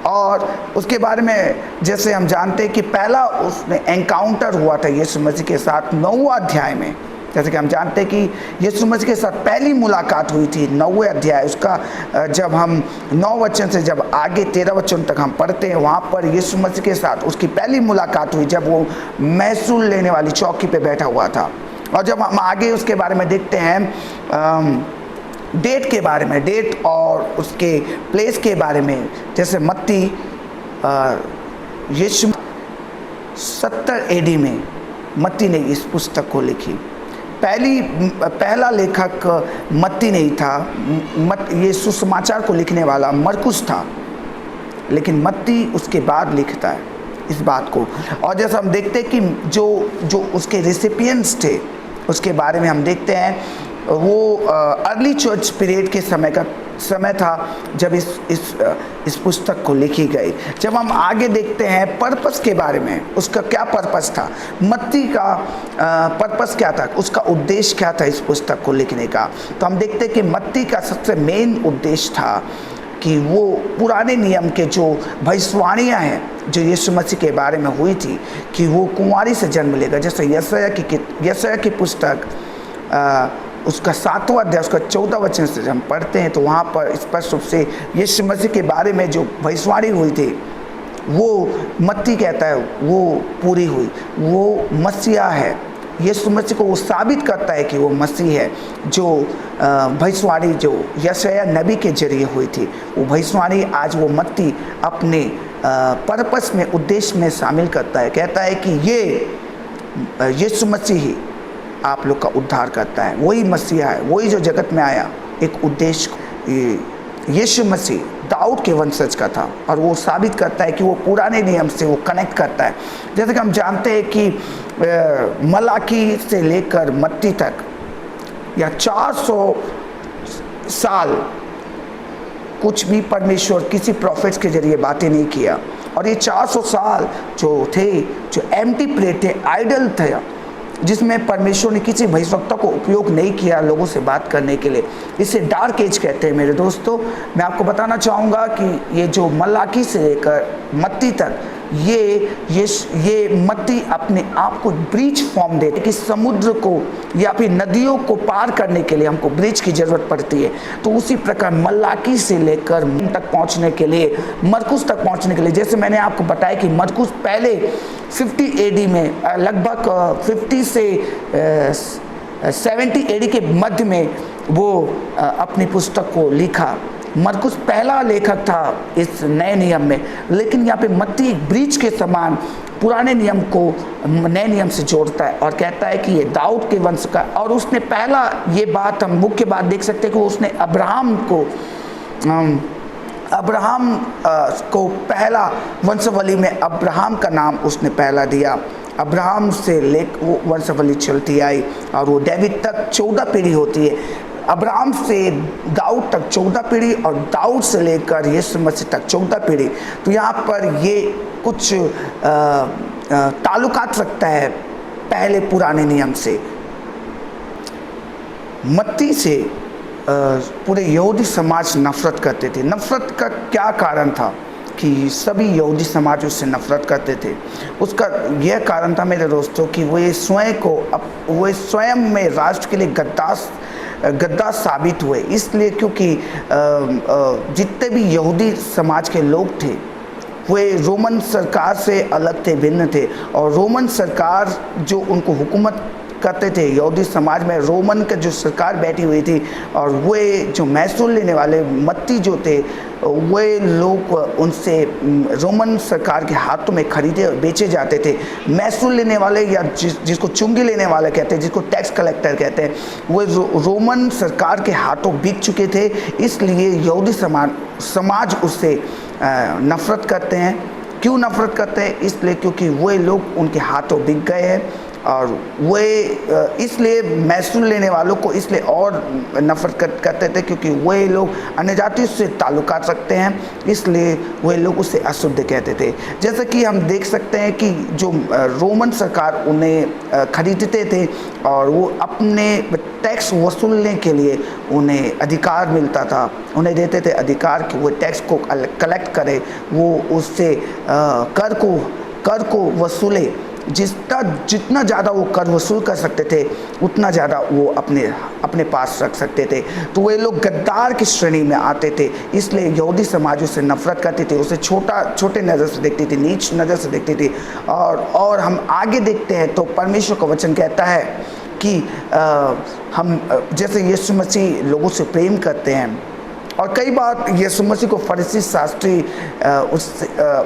और उसके बारे में जैसे हम जानते हैं कि पहला उसने एनकाउंटर हुआ था यीशु मसीह के साथ 9वां अध्याय में। जैसे कि हम जानते हैं कि यीशु मसीह के साथ पहली मुलाकात हुई थी 9वें अध्याय उसका। जब हम 9 वचन से जब आगे 13 वचन तक हम पढ़ते हैं, वहाँ पर यीशु मसीह के साथ उसकी पहली मुलाकात हुई जब वो महसूल लेने वाली चौकी पे बैठा हुआ था। और जब हम आगे उसके बारे में देखते हैं डेट के बारे में, डेट और उसके प्लेस के बारे में, जैसे मत्ती यीशु 70 AD में मत्ती ने इस पुस्तक को लिखी। पहला लेखक मत्ती नहीं था, ये सुसमाचार को लिखने वाला मरकुस था, लेकिन मत्ती उसके बाद लिखता है इस बात को। और जैसा हम देखते हैं कि जो उसके रेसिपिएंट्स थे उसके बारे में हम देखते हैं, वो अर्ली चर्च पीरियड के समय था जब इस पुस्तक को लिखी गई। जब हम आगे देखते हैं पर्पस के बारे में, उसका क्या पर्पस था, मत्ती का पर्पस क्या था, उसका उद्देश्य क्या था इस पुस्तक को लिखने का, तो हम देखते हैं कि मत्ती का सबसे मेन उद्देश्य था कि वो पुराने नियम के जो भविष्यवाणियाँ हैं जो यीशु मसीह के बारे में हुई थी कि वो कुंवारी से जन्म लेगा। जैसे यशायाह की पुस्तक उसका 7वां अध्याय उसका 14 वचन से हम पढ़ते हैं, तो वहाँ पर स्पष्ट रूप से यीशु मसीह के बारे में जो भविष्यवाणी हुई थी वो मत्ती कहता है वो पूरी हुई। वो मसीहा है, यीशु मसीह को वो साबित करता है कि वो मसीह है। जो भविष्यवाणी जो यशायाह नबी के जरिए हुई थी, वो भविष्यवाणी आज वो मत्ती अपने पर्पस में, उद्देश्य में शामिल करता है। कहता है कि ये यीशु मसीह ही आप लोग का उद्धार करता है, वही मसीहा है, वही जो जगत में आया एक उद्देश्य। यीशु मसीह दाऊद के वंशज का था और वो साबित करता है कि वो पुराने नियम से वो कनेक्ट करता है। जैसे कि हम जानते हैं कि मलाकी से लेकर मत्ती तक या 400 साल कुछ भी परमेश्वर किसी प्रॉफिट्स के जरिए बातें नहीं किया। और ये 400 साल जो थे, जो एम्प्टी प्लेट थे, आइडल थे, जिसमें परमेश्वर ने किसी भविष्यवक्ता को उपयोग नहीं किया लोगों से बात करने के लिए। इसे डार्क एज कहते हैं। मेरे दोस्तों, मैं आपको बताना चाहूँगा कि ये जो मलाकी से लेकर मत्ती तक ये मत्ती अपने आप को ब्रिज फॉर्म देते कि समुद्र को या फिर नदियों को पार करने के लिए हमको ब्रिज की ज़रूरत पड़ती है। तो उसी प्रकार मलाकी से लेकर तक पहुंचने के लिए, मरकुस तक पहुंचने के लिए, जैसे मैंने आपको बताया कि मरकुस पहले 50 AD में, लगभग 50 से 70 AD के मध्य में वो अपनी पुस्तक को लिखा। मरकुस पहला लेखक था इस नए नियम में, लेकिन यहाँ पे मत्ती एक ब्रिज के समान पुराने नियम को नए नियम से जोड़ता है और कहता है कि ये दाऊद के वंश का। और उसने पहला, ये बात हम मुख्य बात देख सकते हैं कि उसने अब्राहम को पहला वंशावली में अब्राहम का नाम उसने पहला दिया। अब्राहम से वो वंशावली चलती आई और वो डेविड तक 14 पीढ़ी होती है। अब्राहम से दाऊद तक 14 पीढ़ी और दाऊद से लेकर यीशु मसीह तक 14 पीढ़ी। तो यहाँ पर ये कुछ ताल्लुकात रखता है पहले पुराने नियम से। मत्ती से पूरे यहूदी समाज नफरत करते थे। नफरत का क्या कारण था कि सभी यहूदी समाज उससे नफरत करते थे? उसका यह कारण था मेरे दोस्तों कि वो स्वयं में राष्ट्र के लिए गद्दार साबित हुए। इसलिए क्योंकि जितने भी यहूदी समाज के लोग थे वे रोमन सरकार से अलग थे, भिन्न थे, और रोमन सरकार जो उनको हुकूमत करते थे, यहूदी समाज में रोमन का जो सरकार बैठी हुई थी, और वे जो महसूल लेने वाले मत्ती जो थे वे लोग उनसे रोमन सरकार के हाथों में खरीदे और बेचे जाते थे। महसूल लेने वाले या जिसको चुंगी लेने वाले कहते हैं, जिसको टैक्स कलेक्टर कहते हैं, वो रोमन सरकार के हाथों बिक चुके थे। इसलिए यहूदी समाज उससे नफरत करते हैं। क्यों नफरत करते हैं? इसलिए क्योंकि वे लोग उनके हाथों बिक गए हैं, और वे इसलिए महसूल लेने वालों को इसलिए और नफरत करते थे क्योंकि वे लोग अन्य जातियों से ताल्लुकात रखते हैं, इसलिए वे लोग उसे अशुद्ध कहते थे। जैसे कि हम देख सकते हैं कि जो रोमन सरकार उन्हें खरीदते थे और वो अपने टैक्स वसूलने के लिए उन्हें अधिकार मिलता था, उन्हें देते थे अधिकार कि वो टैक्स को कलेक्ट करे, वो उससे कर को वसूले। जितना ज़्यादा वो कर वसूल कर सकते थे उतना ज़्यादा वो अपने पास रख सकते थे। तो वे लोग गद्दार की श्रेणी में आते थे, इसलिए यहूदी समाज उससे नफरत करती थी, उसे छोटे नज़र से देखती थी, नीच नज़र से देखती थी। और हम आगे देखते हैं तो परमेश्वर का वचन कहता है कि हम जैसे यीशु मसीह लोगों से प्रेम करते हैं, और कई बार यीशु मसीह को फरीसी शास्त्री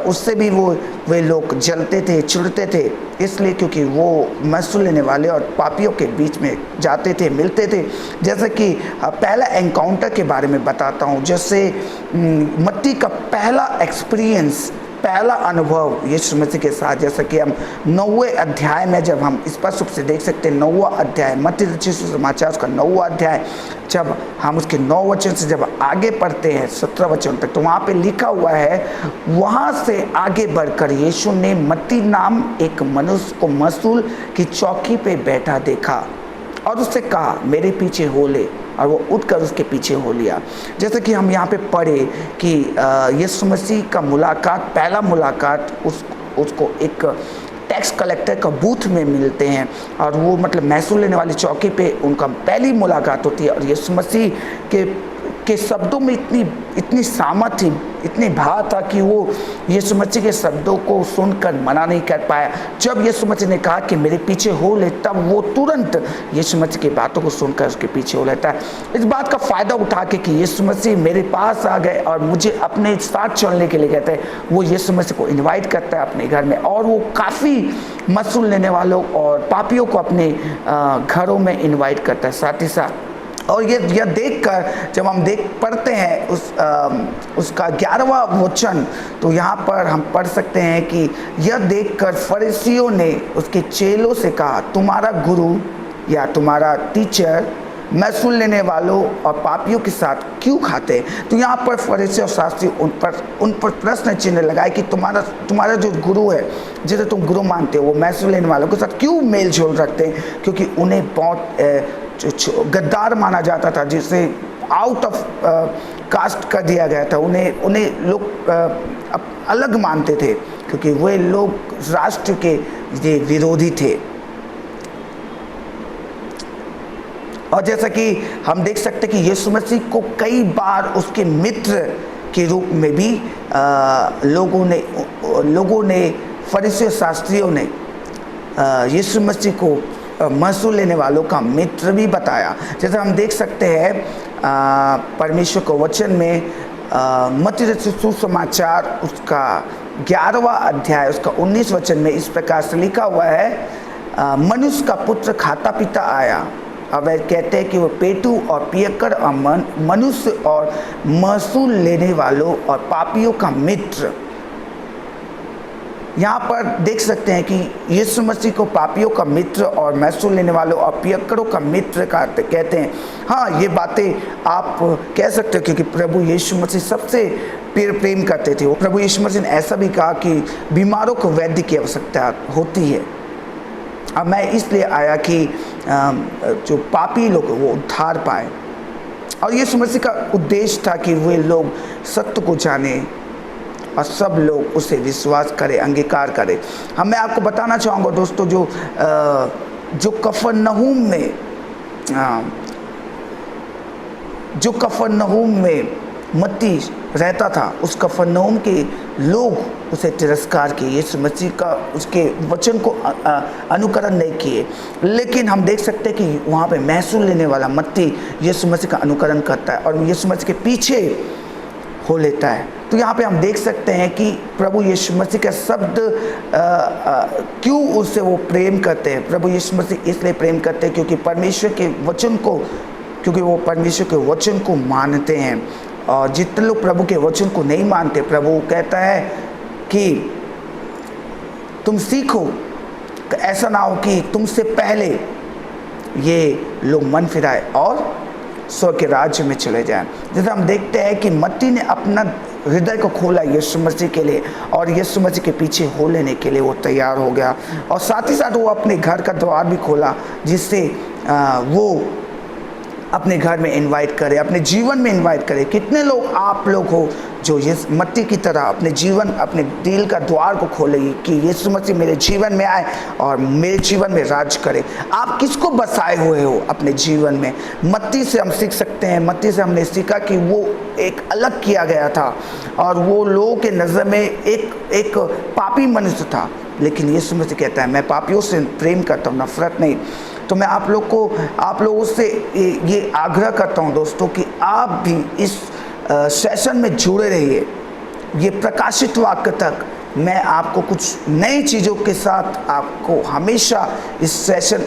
उससे भी वे लोग जलते थे, चिढ़ते थे, इसलिए क्योंकि वो महसूल लेने वाले और पापियों के बीच में जाते थे, मिलते थे। जैसे कि पहला एनकाउंटर के बारे में बताता हूँ। जैसे मत्ती का पहला एक्सपीरियंस, पहला अनुभव यीशु मसीह के साथ, जैसा कि हम 9वें अध्याय में जब हम स्पष्ट रूप से देख सकते हैं, 9वां अध्याय मत्ती रचित सुसमाचार उसका 9वां अध्याय, जब हम उसके 9 वचन से जब आगे पढ़ते हैं 17 वचन तक, तो वहाँ पे लिखा हुआ है, वहाँ से आगे बढ़कर यीशु ने मत्ती नाम एक मनुष्य को महसूल की चौकी पे बैठा देखा और उससे कहा, मेरे पीछे हो ले, और वो उठकर उसके पीछे हो लिया। जैसे कि हम यहाँ पे पढ़े कि यीशु मसीह का मुलाकात, पहला मुलाकात उसको एक टैक्स कलेक्टर का बूथ में मिलते हैं, और वो मतलब महसूल लेने वाली चौकी पे उनका पहली मुलाकात होती है। और यीशु मसीह के शब्दों में इतनी सामर्थ थी, इतनी भाव था कि वो यीशु मसीह के शब्दों को सुनकर मना नहीं कर पाया। जब यीशु मसीह ने कहा कि मेरे पीछे हो ले, तब वो तुरंत यीशु मसीह की बातों को सुनकर उसके पीछे हो लेता है। इस बात का फ़ायदा उठा के कि यीशु मसीह मेरे पास आ गए और मुझे अपने साथ चलने के लिए कहते हैं, वो यीशु मसीह को इन्वाइट करता है अपने घर में, और वो काफ़ी महसूल लेने वालों और पापियों को अपने घरों में इन्वाइट करता है साथ ही साथ। और यह देखकर जब हम पढ़ते हैं उसका 11वां वचन, तो यहाँ पर हम पढ़ सकते हैं कि यह देखकर फरीसियों ने उसके चेलों से कहा, तुम्हारा गुरु या तुम्हारा टीचर महसूल लेने वालों और पापियों के साथ क्यों खाते हैं? तो यहाँ पर फरीसी और शास्त्री उन पर प्रश्न चिन्ह लगाए कि तुम्हारा जो गुरु है, जिसे तुम गुरु मानते हो, वो महसूल लेने वालों के साथ क्यों मेल जोल रखते हैं? क्योंकि उन्हें बहुत गद्दार माना जाता था, जिसे आउट ऑफ कास्ट कर दिया गया था। उन्हें लोग अलग मानते थे क्योंकि वे लोग राष्ट्र के विरोधी थे। और जैसा कि हम देख सकते कि यीशु मसीह को कई बार उसके मित्र के रूप में भी लोगों ने फरीसी शास्त्रियों ने यीशु मसीह को महसूल लेने वालों का मित्र भी बताया। जैसे हम देख सकते हैं परमेश्वर के वचन में मत्ती रचित सुसमाचार उसका 11वां अध्याय उसका 19 वचन में इस प्रकार से लिखा हुआ है, मनुष्य का पुत्र खाता पीता आया। अब वह कहते हैं कि वो पेटू और पियक्कड़ और मनुष्य और महसूल लेने वालों और पापियों का मित्र। यहाँ पर देख सकते हैं कि यीशु मसीह को पापियों का मित्र और महसूल लेने वालों और पियक्कड़ों का मित्र कहते हैं। हाँ, ये बातें आप कह सकते हो क्योंकि प्रभु यीशु मसीह सबसे प्रेम करते थे। वो प्रभु यीशु मसीह ने ऐसा भी कहा कि बीमारों को वैद्य की आवश्यकता होती है, अब मैं इसलिए आया कि जो पापी लोग वो उद्धार पाए। और यीशु मसीह का उद्देश्य था कि वे लोग सत्य को जाने और सब लोग उसे विश्वास करें, अंगीकार करें। मैं आपको बताना चाहूँगा दोस्तों, जो कफरनहूम में मत्ती रहता था, उस कफरनहूम के लोग उसे तिरस्कार किए, यीशु मसीह का उसके वचन को अनुकरण नहीं किए। लेकिन हम देख सकते हैं कि वहाँ पे महसूल लेने वाला मत्ती यीशु मसीह का अनुकरण करता है और यीशु मसीह के पीछे हो लेता है। तो यहाँ पे हम देख सकते हैं कि प्रभु यीशु मसीह का शब्द क्यों उससे वो प्रेम करते हैं। प्रभु यीशु मसीह इसलिए प्रेम करते हैं क्योंकि वो परमेश्वर के वचन को मानते हैं। और जितने लोग प्रभु के वचन को नहीं मानते, प्रभु कहता है कि तुम सीखो, ऐसा ना हो कि तुमसे पहले ये लोग मन फिराए और स्वर्ग के राज्य में चले जाएं। जैसे हम देखते हैं कि मत्ती ने अपना हृदय को खोला यीशु मसीह के लिए और यीशु मसीह के पीछे हो लेने के लिए वो तैयार हो गया। और साथ ही साथ वो अपने घर का द्वार भी खोला, जिससे वो अपने घर में इनवाइट करे, अपने जीवन में इनवाइट करे। कितने लोग आप लोग हो जो ये मत्ती की तरह अपने जीवन, अपने दिल का द्वार को खोलेगी कि यीशु मसीह मेरे जीवन में आए और मेरे जीवन में राज करे। आप किसको बसाए हुए हो अपने जीवन में? मत्ती से हम सीख सकते हैं। मत्ती से हमने सीखा कि वो एक अलग किया गया था और वो लोगों के नज़र में एक पापी मनुष्य था, लेकिन यीशु मसीह कहता है मैं पापियों से प्रेम करता हूँ, नफरत नहीं। तो मैं आप लोगों से ये आग्रह करता हूँ दोस्तों कि आप भी इस सेशन में जुड़े रहिए। ये प्रकाशित वाक्य तक मैं आपको कुछ नई चीज़ों के साथ आपको हमेशा इस सेशन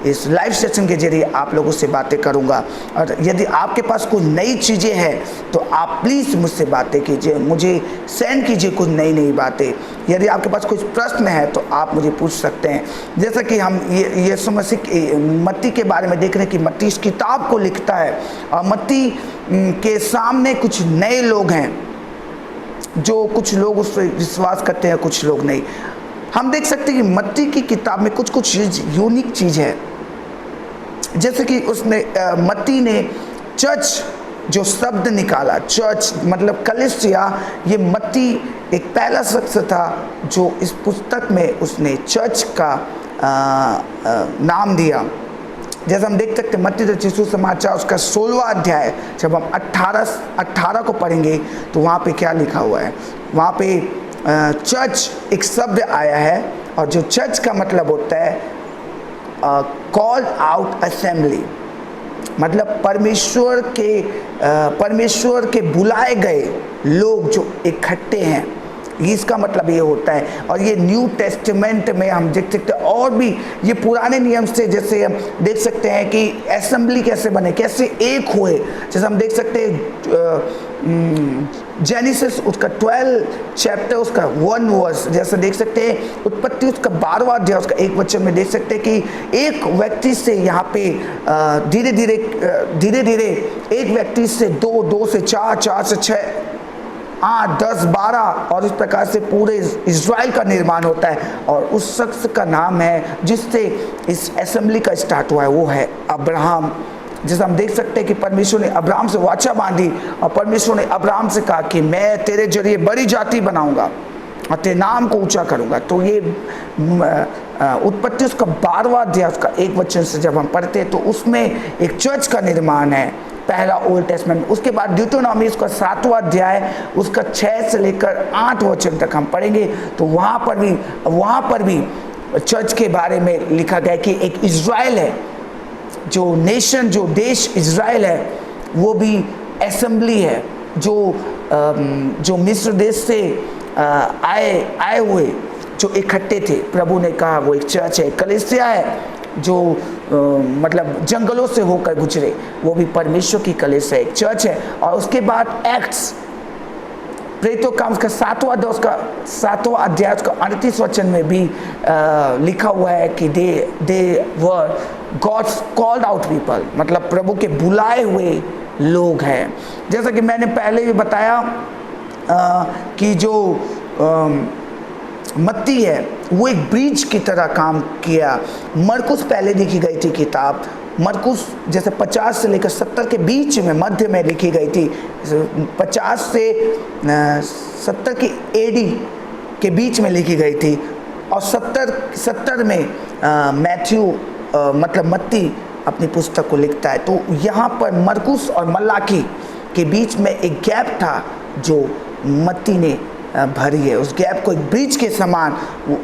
इस लाइव सेशन के जरिए आप लोगों से बातें करूंगा। और यदि आपके पास कुछ नई चीज़ें हैं तो आप प्लीज़ मुझसे बातें कीजिए, मुझे सेंड कीजिए कुछ नई बातें। यदि आपके पास कुछ प्रश्न है तो आप मुझे पूछ सकते हैं। जैसा कि हम यीशु मसीह मत्ती के बारे में देख रहे हैं कि मत्ती इस किताब को लिखता है और मत्ती के सामने कुछ नए लोग हैं, जो कुछ लोग उस पर विश्वास करते हैं, कुछ लोग नहीं। हम देख सकते हैं कि मत्ती की किताब में कुछ यूनिक चीज़ है। जैसे कि मत्ती ने चर्च जो शब्द निकाला, चर्च मतलब कलीसिया, ये मत्ती एक पहला शख्स था जो इस पुस्तक में उसने चर्च का नाम दिया। जैसे हम देख सकते हैं मत्ती रचित सुसमाचार उसका 16वां अध्याय, जब हम 18 को पढ़ेंगे तो वहाँ पे क्या लिखा हुआ है। वहाँ पे चर्च एक शब्द आया है और जो चर्च का मतलब होता है कॉल्ड आउट असेंबली, मतलब परमेश्वर के बुलाए गए लोग जो इकट्ठे हैं, इसका मतलब ये होता है। और ये न्यू टेस्टामेंट में हम देख सकते हैं और भी ये पुराने नियम से, जैसे हम देख सकते हैं कि असेंबली कैसे बने, कैसे एक हुए। जैसे हम देख सकते हैं जेनेसिस उसका 12 चैप्टर उसका 1 वर्स, जैसे देख सकते हैं उत्पत्ति उसका 12वां अध्याय उसका 1 वचन में देख सकते हैं कि एक व्यक्ति से यहाँ पे धीरे धीरे एक व्यक्ति से 2 से 4 से 6 8 10 12 और इस प्रकार से पूरे इज़राइल का निर्माण होता है। और उस शख्स का नाम है जिससे इस असेंबली का स्टार्ट हुआ है, वो है अब्राहम। जैसे हम देख सकते हैं कि परमेश्वर ने अब्राहम से वाचा बांधी और परमेश्वर ने अब्राहम से कहा कि मैं तेरे जरिए बड़ी जाति बनाऊंगा और तेरे नाम को ऊंचा करूंगा। तो ये उत्पत्ति उसका 12वां अध्याय उसका 1 वचन से जब हम पढ़ते हैं तो उसमें एक चर्च का निर्माण है, पहला ओल्ड टेस्टमेंट। उसके बाद ड्यूटोनॉमी उसका 7वां अध्याय उसका 6 से लेकर 8 वचन तक हम पढ़ेंगे तो वहाँ पर भी चर्च के बारे में लिखा गया कि एक इज़राइल है, जो नेशन, जो देश इज़राइल है, वो भी असेंबली है, जो मिस्र देश से आए हुए जो इकट्ठे थे। प्रभु ने कहा वो एक चर्च है, कलीसिया है, जो मतलब जंगलों से होकर गुजरे, वो भी परमेश्वर की कलीसिया एक चर्च है। और उसके बाद एक्ट्स प्रेरितों का उसका 7वां अध्याय उसका 38 वचन में भी लिखा हुआ है कि दे वर गॉड्स कॉल्ड आउट पीपल, मतलब प्रभु के बुलाए हुए लोग हैं। जैसा कि मैंने पहले भी बताया कि जो मत्ती है वो एक ब्रिज की तरह काम किया। मरकुस पहले लिखी गई थी किताब, मरकुस जैसे 50 से लेकर 70 के बीच में मध्य में लिखी गई थी, 50 से 70 की एडी के बीच में लिखी गई थी, और 70 में मैथ्यू मतलब मत्ती अपनी पुस्तक को लिखता है। तो यहाँ पर मरकुस और मलाकी के बीच में एक गैप था जो मत्ती ने भरी है। उस गैप को एक ब्रिज के समान,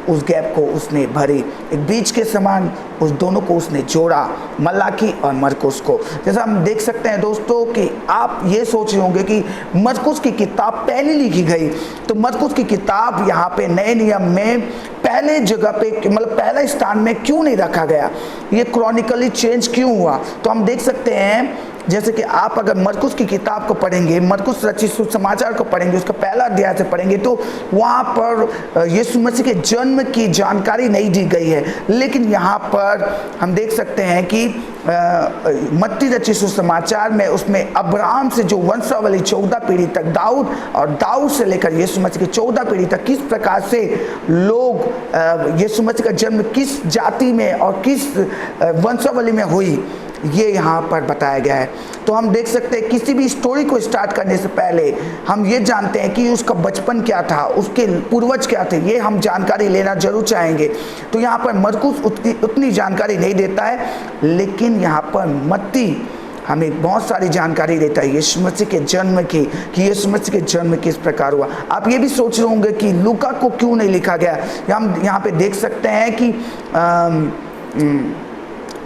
उस गैप को उसने भरी, एक ब्रिज के समान उस दोनों को उसने जोड़ा, मलाकी और मरकुस को। जैसा हम देख सकते हैं दोस्तों कि आप ये सोच रहे होंगे कि मरकुस की किताब पहले लिखी गई, तो मरकुस की किताब यहाँ पे नए नियम में पहले जगह पे मतलब पहले स्थान में क्यों नहीं रखा गया, ये क्रॉनिकली चेंज क्यों हुआ। तो हम देख सकते हैं जैसे कि आप अगर मरकुस की किताब को पढ़ेंगे, मरकुस रचित सुसमाचार को पढ़ेंगे, उसका पहला अध्याय से पढ़ेंगे, तो वहाँ पर यीशु मसीह के जन्म की जानकारी नहीं दी गई है। लेकिन यहाँ पर हम देख सकते हैं कि मत्ती रचित सुसमाचार में उसमें अब्राहम से जो वंशावली 14 पीढ़ी तक, दाऊद और दाऊद से लेकर यीशु मसीह की 14 पीढ़ी तक किस प्रकार से लोग यीशु मसीह का जन्म किस जाति में और किस वंशावली में हुई, ये यहाँ पर बताया गया है। तो हम देख सकते हैं किसी भी स्टोरी को स्टार्ट करने से पहले हम ये जानते हैं कि उसका बचपन क्या था, उसके पूर्वज क्या थे, ये हम जानकारी लेना जरूर चाहेंगे। तो यहाँ पर मरकुस उतनी जानकारी नहीं देता है, लेकिन यहाँ पर मत्ती हमें बहुत सारी जानकारी देता है यीशु मसीह के जन्म की, कि यीशु मसीह के जन्म किस प्रकार हुआ। आप ये भी सोच रहे होंगे कि लूका को क्यों नहीं लिखा गया। हम यहाँ पे देख सकते हैं कि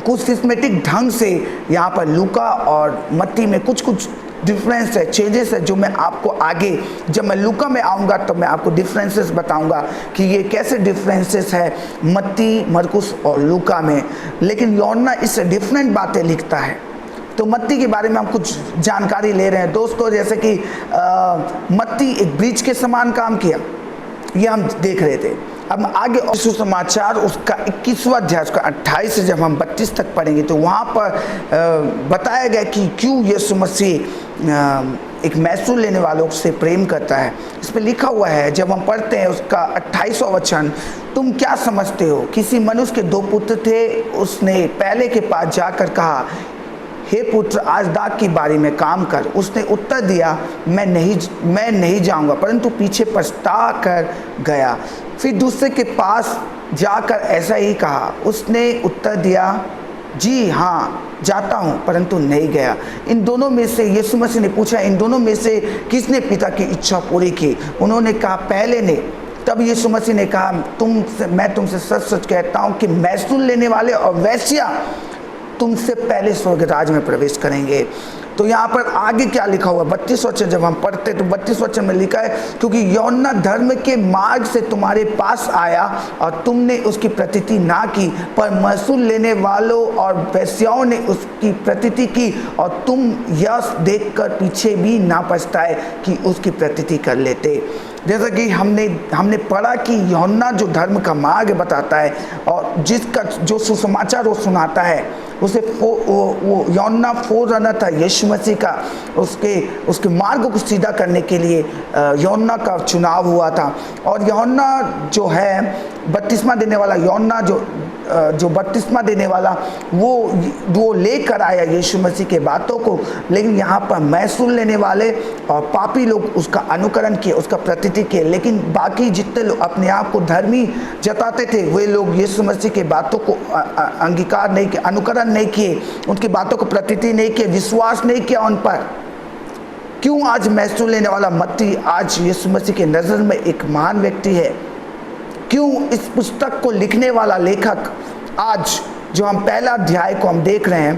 कुछ सिस्टमेटिक ढंग से यहाँ पर लूका और मत्ती में कुछ डिफरेंस है, चेंजेस है, जो मैं आपको आगे जब मैं लूका में आऊँगा तो मैं आपको डिफरेंसेस बताऊँगा कि ये कैसे डिफरेंसेस है मत्ती, मरकुस और लूका में। लेकिन यूहन्ना इससे डिफरेंट बातें लिखता है। तो मत्ती के बारे में हम कुछ जानकारी ले रहे हैं दोस्तों, जैसे कि मत्ती एक ब्रिज के समान काम किया, ये हम देख रहे थे। अब आगे सुसमाचार उसका 21वां अध्याय उसका 28 से जब हम 32 तक पढ़ेंगे तो वहाँ पर बताया गया कि क्यों यीशु मसीह एक महसूल लेने वालों से प्रेम करता है। इस पर लिखा हुआ है, जब हम पढ़ते हैं उसका 28वां वचन, तुम क्या समझते हो, किसी मनुष्य के 2 पुत्र थे, उसने पहले के पास जाकर कहा, हे पुत्र आज दाख की बारी में काम कर। उसने उत्तर दिया, मैं नहीं जाऊंगा, परंतु पीछे पछता कर गया। फिर दूसरे के पास जाकर ऐसा ही कहा, उसने उत्तर दिया, जी हाँ जाता हूँ, परंतु नहीं गया। इन दोनों में से यीशु मसीह ने पूछा, इन दोनों में से किसने पिता की इच्छा पूरी की? उन्होंने कहा पहले ने। तब यीशु मसीह ने कहा, मैं तुमसे सच सच कहता हूँ कि महसूल लेने वाले और वेश्या तुमसे पहले स्वर्ग राज में प्रवेश करेंगे। तो यहाँ पर आगे क्या लिखा हुआ 32 वचन जब हम पढ़ते तो 32 वचन में लिखा है, क्योंकि यूहन्ना धर्म के मार्ग से तुम्हारे पास आया और तुमने उसकी प्रतीति ना की, पर महसूल लेने वालों और वेश्याओं ने उसकी प्रतीति की, और तुम यह देखकर पीछे भी ना पछताए कि उसकी प्रतीति कर लेते। जैसा कि हमने पढ़ा कि यूहन्ना जो धर्म का मार्ग बताता है और जिसका जो सुसमाचार वो सुनाता है, उसे वो यूहन्ना फोररनर था यीशु मसीह का। उसके मार्ग को सीधा करने के लिए यूहन्ना का चुनाव हुआ था। और यूहन्ना जो है बपतिस्मा देने वाला, यूहन्ना जो बपतिस्मा देने वाला वो लेकर आया यीशु मसीह के बातों को, लेकिन यहाँ पर महसूल लेने वाले और पापी लोग उसका अनुकरण किए, उसका प्रतीति किए। लेकिन बाकी जितने लोग अपने आप को धर्मी जताते थे, वे लोग यीशु मसीह के बातों को अंगीकार नहीं किए, अनुकरण नहीं किए, उनकी बातों को प्रतीति नहीं किए, विश्वास नहीं किया उन पर। क्यों आज महसूल लेने वाला मत्ती आज यीशु मसीह के नज़र में एक महान व्यक्ति है? क्यों इस पुस्तक को लिखने वाला लेखक आज जो हम पहला अध्याय को हम देख रहे हैं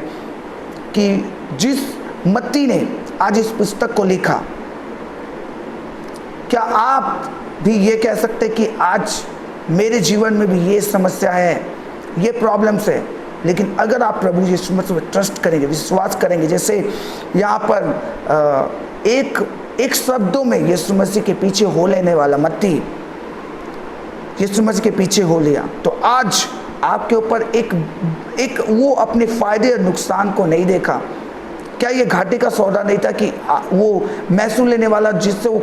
कि जिस मत्ती ने आज इस पुस्तक को लिखा, क्या आप भी ये कह सकते कि आज मेरे जीवन में भी ये समस्या है, ये प्रॉब्लम्स है, लेकिन अगर आप प्रभु यीशु मसीह पर ट्रस्ट करेंगे, विश्वास करेंगे, जैसे यहाँ पर एक शब्दों में यीशु मसीह के पीछे हो लेने वाला मत्ती यीशु मसीह के पीछे हो लिया, तो आज आपके ऊपर एक वो अपने फायदे और नुकसान को नहीं देखा क्या ये घाटे का सौदा नहीं था कि वो महसूल लेने वाला, जिससे वो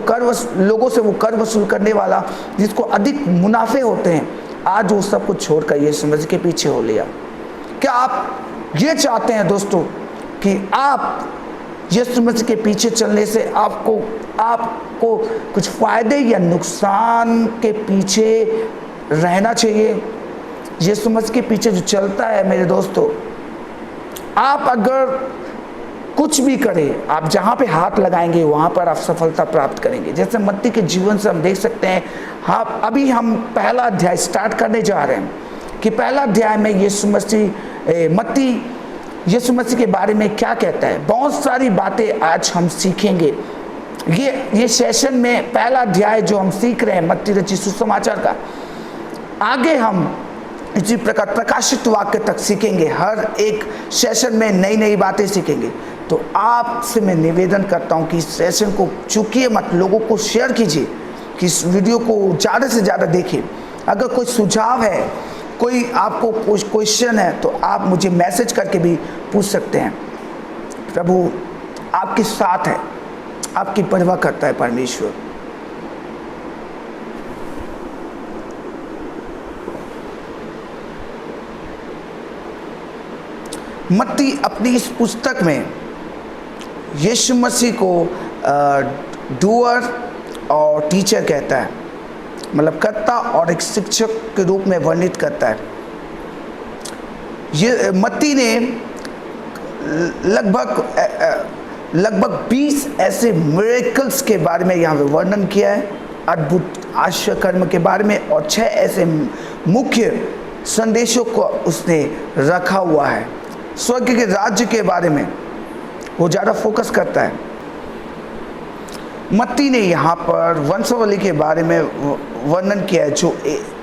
लोगों से वो कर वसूल करने वाला, जिसको अधिक मुनाफे होते हैं, आज वो सब कुछ छोड़कर यीशु मसीह के पीछे हो लिया। क्या आप ये चाहते हैं दोस्तों कि आप यीशु मसीह के पीछे चलने से आपको कुछ फायदे या नुकसान के पीछे रहना चाहिए? यीशु मसीह के पीछे जो चलता है मेरे दोस्तों, आप अगर कुछ भी करें, आप जहाँ पे हाथ लगाएंगे वहाँ पर आप सफलता प्राप्त करेंगे। जैसे मत्ती के जीवन से हम देख सकते हैं। हाँ, अभी हम पहला अध्याय स्टार्ट करने जा रहे हैं कि पहला अध्याय में मत्ती यीशु मसीह के बारे में क्या कहता है। बहुत सारी बातें आज हम सीखेंगे। ये सेशन में पहला अध्याय जो हम सीख रहे हैं मत्ती रचित सुसमाचार का, आगे हम इसी प्रकार प्रकाशित वाक्य तक सीखेंगे। हर एक सेशन में नई नई बातें सीखेंगे। तो आपसे मैं निवेदन करता हूं कि इस सेशन को चूकिए मत, लोगों को शेयर कीजिए, कि इस वीडियो को ज़्यादा से ज़्यादा देखिए। अगर कोई सुझाव है, कोई आपको कोई क्वेश्चन है, तो आप मुझे मैसेज करके भी पूछ सकते हैं। प्रभु आपके साथ है, आपकी परवाह करता है परमेश्वर। मत्ती अपनी इस पुस्तक में यीशु मसीह को डूअर और टीचर कहता है, मतलब कर्ता और एक शिक्षक के रूप में वर्णित करता है। ये मत्ती ने लगभग 20 ऐसे मिरेकल्स के बारे में यहाँ पे वर्णन किया है, अद्भुत आश्चर्य कर्म के बारे में, और 6 ऐसे मुख्य संदेशों को उसने रखा हुआ है। स्वर्ग के राज्य के बारे में वो ज़्यादा फोकस करता है। मत्ती ने यहाँ पर वंशावली के बारे में वर्णन किया है, जो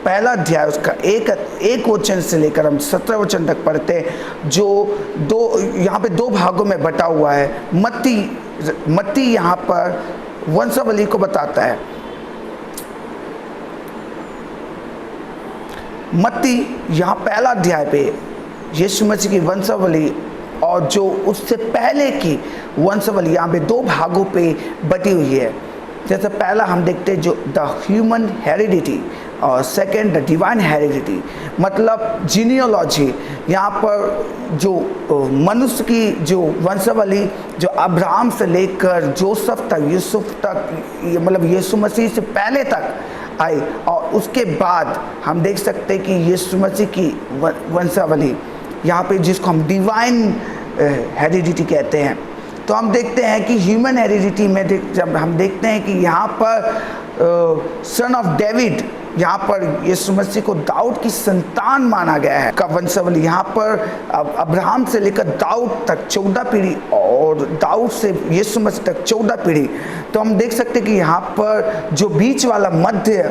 पहला अध्याय उसका एक वचन से लेकर हम 17 वचन तक पढ़ते हैं, जो यहाँ पे 2 भागों में बटा हुआ है। मत्ती यहाँ पर वंशावली को बताता है। मत्ती यहाँ पहला अध्याय पे यीशु मसीह की वंशावली और जो उससे पहले की वंशावली यहाँ पे 2 भागों पे बटी हुई है। जैसे पहला हम देखते हैं जो द ह्यूमन हेरिडिटी, और सेकंड द डिवाइन हेरिडिटी, मतलब जीनियोलॉजी। यहाँ पर जो मनुष्य की जो वंशावली जो अब्राहम से लेकर जोसेफ तक, यूसुफ तक, मतलब यीशु मसीह से पहले तक आई, और उसके बाद हम देख सकते हैं कि यीशु मसीह की वंशावली यहाँ पे जिसको हम डिवाइन हेरिडिटी कहते हैं। तो हम देखते हैं कि ह्यूमन हेरिडिटी में जब हम देखते हैं कि यहाँ पर सन ऑफ डेविड, यहाँ पर यीशु मसीह को दाऊद की संतान माना गया है का वंशावली। यहाँ पर अब्राहम से लेकर दाऊद तक 14 पीढ़ी, और दाऊद से यीशु मसीह तक 14 पीढ़ी। तो हम देख सकते हैं कि यहाँ पर जो बीच वाला मध्य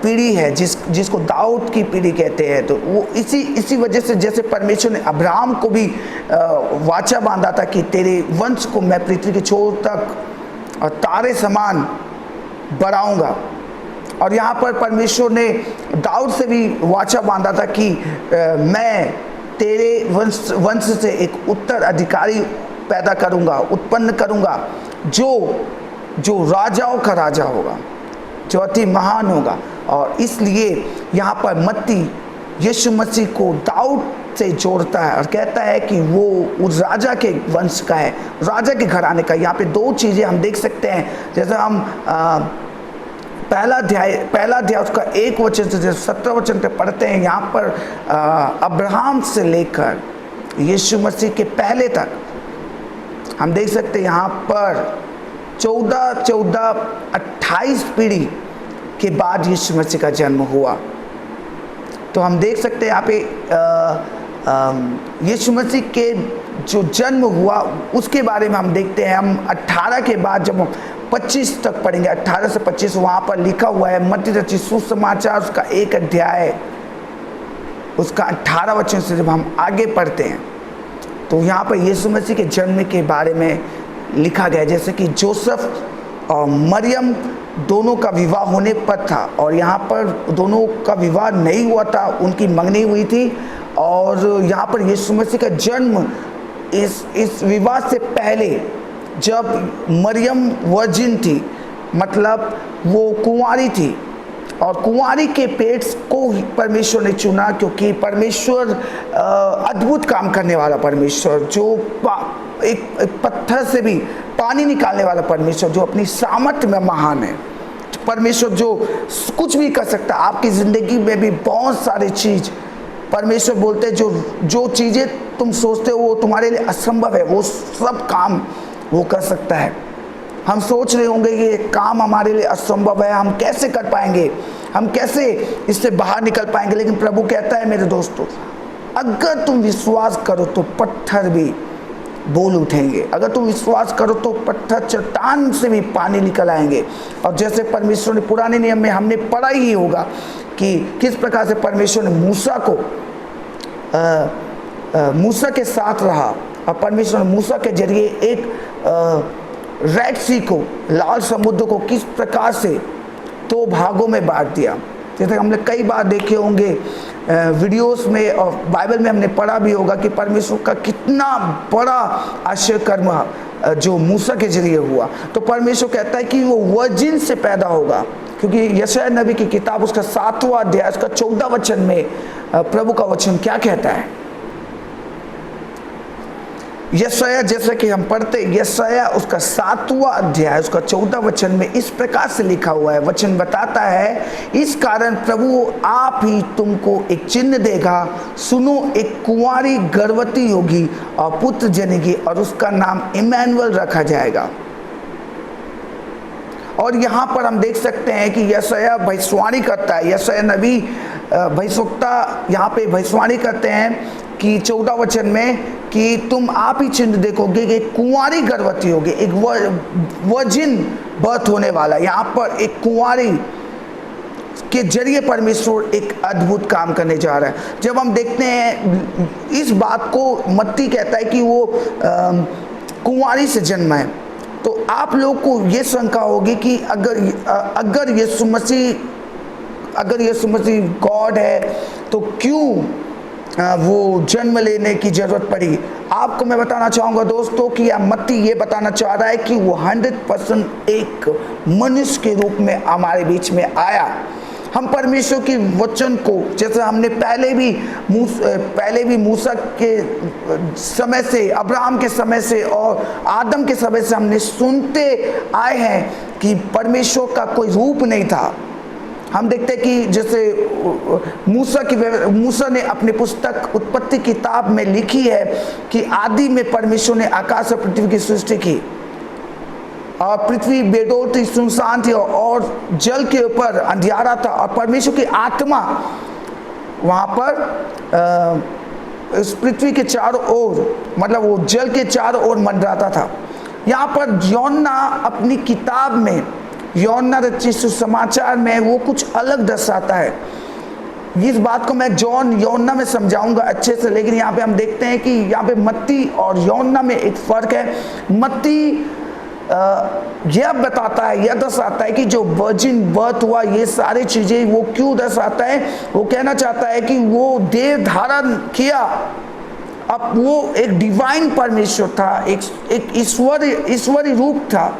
पीढ़ी है, जिसको दाऊद की पीढ़ी कहते हैं, तो वो इसी वजह से, जैसे परमेश्वर ने अब्राहम को भी वाचा बांधा था कि तेरे वंश को मैं पृथ्वी के छोर तक और तारे समान बढ़ाऊंगा, और यहाँ पर परमेश्वर ने दाऊद से भी वाचा बांधा था कि मैं तेरे वंश से एक उत्तराधिकारी पैदा करूँगा, उत्पन्न करूँगा, जो राजाओं का राजा होगा, जो अति महान होगा। और इसलिए यहाँ पर मत्ती यीशु मसीह को दाऊद से जोड़ता है और कहता है कि वो उस राजा के वंश का है, राजा के घराने का। यहाँ पे 2 चीज़ें हम देख सकते हैं। जैसे हम पहला अध्याय उसका 1 वचन से 17 वचन पे पढ़ते हैं। यहाँ पर अब्राहम से लेकर यीशु मसीह के पहले तक हम देख सकते हैं, यहाँ पर 28 पीढ़ी के बाद यीशु मसीह का जन्म हुआ। तो हम देख सकते हैं यहाँ पे यीशु मसीह के जो जन्म हुआ उसके बारे में हम देखते हैं। हम 18 के बाद जब हम 25 तक पढ़ेंगे, 18 से 25, वहाँ पर लिखा हुआ है मत्ती रचित सुसमाचार उसका 1 अध्याय उसका 18 वचन से जब हम आगे पढ़ते हैं, तो यहाँ पर यीशु मसीह के जन्म के बारे में लिखा गया, जैसे कि जोसेफ और मरियम दोनों का विवाह होने पर था, और यहाँ पर दोनों का विवाह नहीं हुआ था, उनकी मंगनी हुई थी। और यहाँ पर यीशु मसीह का जन्म इस विवाह से पहले जब मरियम वर्जिन थी, मतलब वो कुंवारी थी, और कुंवारी के पेट को परमेश्वर ने चुना, क्योंकि परमेश्वर अद्भुत काम करने वाला परमेश्वर, जो एक पत्थर से भी पानी निकालने वाला परमेश्वर, जो अपनी सामर्थ्य में महान है, परमेश्वर जो कुछ भी कर सकता है। आपकी ज़िंदगी में भी बहुत सारी चीज़ परमेश्वर बोलते हैं, जो चीज़ें तुम सोचते हो वो तुम्हारे लिए असंभव है, वो सब काम वो कर सकता है। हम सोच रहे होंगे कि ये काम हमारे लिए असंभव है, हम कैसे कर पाएंगे, हम कैसे इससे बाहर निकल पाएंगे, लेकिन प्रभु कहता है मेरे दोस्तों, अगर तुम विश्वास करो तो पत्थर भी बोल उठेंगे। अगर तुम विश्वास करो तो पत्थर, चट्टान से भी पानी निकल आएंगे। और जैसे परमेश्वर ने पुराने नियम में हमने पढ़ा ही होगा कि किस प्रकार से परमेश्वर ने मूसा के साथ रहा, और परमेश्वर ने मूसा के जरिए एक रेड सी को, लाल समुद्र को किस प्रकार से 2 भागों में बांट दिया। जैसे हमने कई बार देखे होंगे वीडियोस में और बाइबल में हमने पढ़ा भी होगा कि परमेश्वर का कितना बड़ा आश्चर्य कर्म जो मूसा के जरिए हुआ। तो परमेश्वर कहता है कि वो वर्जिन से पैदा होगा, क्योंकि यशायाह नबी की किताब उसका 7वां अध्याय उसका 14 वचन में प्रभु का वचन क्या कहता है। यशायाह, जैसे कि हम पढ़ते, यशायाह उसका 7वां अध्याय उसका 14 वचन में इस प्रकार से लिखा हुआ है। वचन बताता है, इस कारण प्रभु आप ही तुमको एक चिन्ह देगा, सुनो, एक कुंवारी गर्भवती होगी और पुत्र जनेगी और उसका नाम इमैनुअल रखा जाएगा। और यहाँ पर हम देख सकते हैं कि यशायाह भविष्यवाणी करता है, यशायाह नबी भविष्यवक्ता यहाँ पे भविष्यवाणी करते हैं कि 14 वचन में कि तुम आप ही चिन्ह देखोगे कि एक कुंवारी गर्भवती होगी, एक वर्जिन बर्थ होने वाला। यहाँ पर एक कुंवारी के जरिए परमेश्वर एक अद्भुत काम करने जा रहा है। जब हम देखते हैं इस बात को, मत्ती कहता है कि वो कुंवारी से जन्मा है, तो आप लोग को ये शंका होगी कि अगर यीशु मसीह गॉड है तो क्यों वो जन्म लेने की जरूरत पड़ी। आपको मैं बताना चाहूँगा दोस्तों कि मत्ती ये बताना चाह रहा है कि वो 100% एक मनुष्य के रूप में हमारे बीच में आया। हम परमेश्वर की वचन को, जैसे हमने पहले भी मूसा के समय से, अब्राहम के समय से और आदम के समय से हमने सुनते आए हैं कि परमेश्वर का कोई रूप नहीं था। हम देखते हैं कि जैसे मूसा ने अपनी पुस्तक उत्पत्ति किताब में लिखी है कि आदि में परमेश्वर ने आकाश और पृथ्वी की सृष्टि की, और पृथ्वी बेडौल थी, सुनसान थी, और जल के ऊपर अंधियारा था, और परमेश्वर की आत्मा वहाँ पर इस पृथ्वी के चारों ओर, मतलब वो जल के चारों ओर मंडराता था। यहाँ पर यूहन्ना अपनी किताब में, यूहन्ना रचित सुसमाचार में वो कुछ अलग दर्शाता है। इस बात को मैं यूहन्ना में समझाऊंगा अच्छे से, लेकिन यहाँ पे हम देखते हैं कि यहाँ पे मत्ती और यूहन्ना में एक फ़र्क है। मत्ती यह बताता है, यह दर्शाता है कि जो वर्जिन बर्थ हुआ, ये सारी चीज़ें वो क्यों दर्शाता है। वो कहना चाहता है कि वो देह धारण किया, अब वो एक डिवाइन परमेश्वर था, एक ईश्वरी रूप था,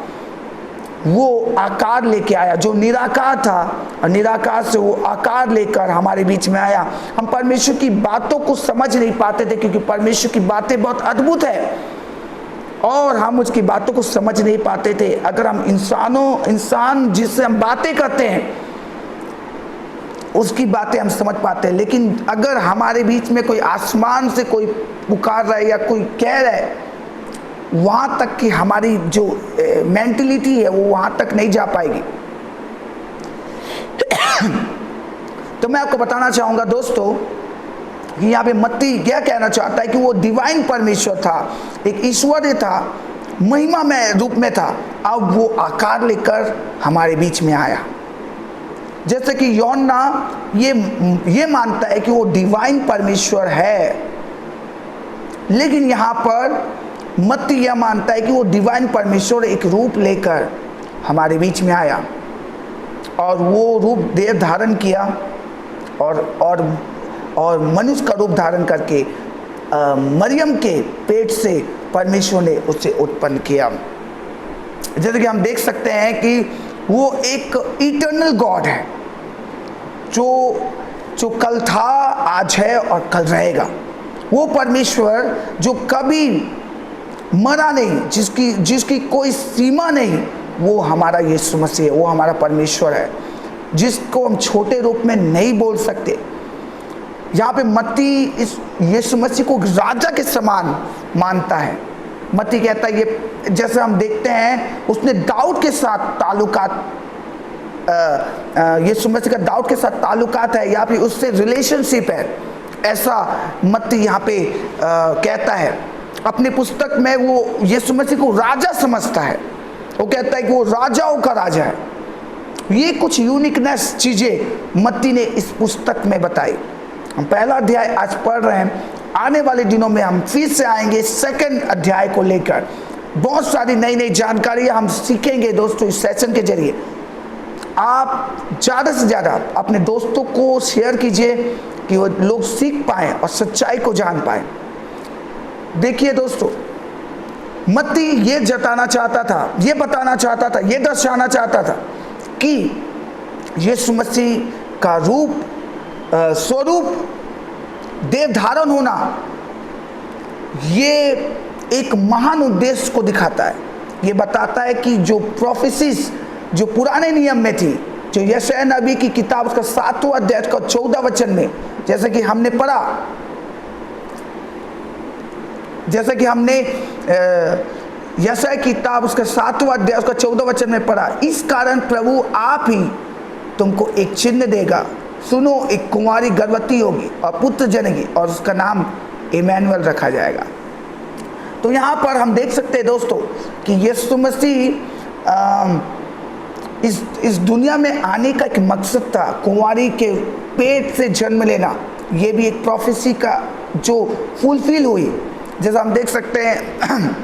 वो आकार लेके आया, जो निराकार था, और निराकार से वो आकार लेकर हमारे बीच में आया। हम परमेश्वर की बातों को समझ नहीं पाते थे, क्योंकि परमेश्वर की बातें बहुत अद्भुत है और हम उसकी बातों को समझ नहीं पाते थे। अगर हम इंसान जिससे हम बातें करते हैं उसकी बातें हम समझ पाते हैं, लेकिन अगर हमारे बीच में कोई आसमान से कोई पुकार रहा है या कोई कह रहा है, वहाँ तक कि हमारी जो मेंटलिटी है वो वहाँ तक नहीं जा पाएगी। तो मैं आपको बताना चाहूँगा दोस्तों कि यहाँ पे मत्ती यह कहना चाहता है कि वो डिवाइन परमेश्वर था, एक ईश्वर था, महिमा में रूप में था, अब वो आकार लेकर हमारे बीच में आया। जैसे कि यूहन्ना ये मानता है कि वो डिवाइन परमेश्वर है, लेकिन यहाँ पर मत्ती यह मानता है कि वो डिवाइन परमेश्वर एक रूप लेकर हमारे बीच में आया, और वो रूप देह धारण किया और मनुष्य का रूप धारण करके मरियम के पेट से परमेश्वर ने उसे उत्पन्न किया। जैसे कि हम देख सकते हैं कि वो एक इटर्नल गॉड है, जो कल था, आज है और कल रहेगा। वो परमेश्वर जो कभी मरा नहीं, जिसकी कोई सीमा नहीं, वो हमारा यीशु मसीह है, वो हमारा परमेश्वर है, जिसको हम छोटे रूप में नहीं बोल सकते। यहाँ पे मत्ती इस यीशु मसीह को राजा के समान मानता है। मत्ती कहता है, ये जैसे हम देखते हैं उसने दाऊद के साथ ताल्लुकात, यीशु मसीह का दाऊद के साथ ताल्लुकात है या फिर उससे रिलेशनशिप है, ऐसा मत्ती यहाँ पे कहता है। अपनी पुस्तक में वो यीशु मसीह को राजा समझता है, वो कहता है कि वो राजाओं का राजा है। ये कुछ यूनिकनेस चीज़ें मत्ती ने इस पुस्तक में बताई। हम पहला अध्याय आज पढ़ रहे हैं, आने वाले दिनों में हम फिर से आएंगे सेकंड अध्याय को लेकर। बहुत सारी नई नई जानकारियाँ हम सीखेंगे दोस्तों इस सेशन के जरिए। आप ज़्यादा से ज़्यादा अपने दोस्तों को शेयर कीजिए कि वो लोग सीख पाएँ और सच्चाई को जान पाएँ। देखिए दोस्तों, मत्ती ये जताना चाहता था, ये बताना चाहता था, ये दर्शाना चाहता था कि यीशु मसीह का स्वरूप देव धारण होना, ये एक महान उद्देश्य को दिखाता है। ये बताता है कि जो प्रोफेसीज जो पुराने नियम में थी, जो यशायाह नबी की किताब उसका 7वां अध्याय का 14 वचन में, जैसे कि हमने पढ़ा, जैसे कि हमने यशायाह की किताब उसका 7वां अध्याय उसका 14 वचन में पढ़ा, इस कारण प्रभु आप ही तुमको एक चिन्ह देगा, सुनो एक कुंवारी गर्भवती होगी और पुत्र जनेगी और उसका नाम इमैनुअल रखा जाएगा। तो यहाँ पर हम देख सकते हैं दोस्तों कि यीशु मसीह इस दुनिया में आने का एक मकसद था, कुंवारी के पेट से जन्म लेना। ये भी एक प्रोफेसी का जो फुलफिल हुई, जैसा हम देख सकते हैं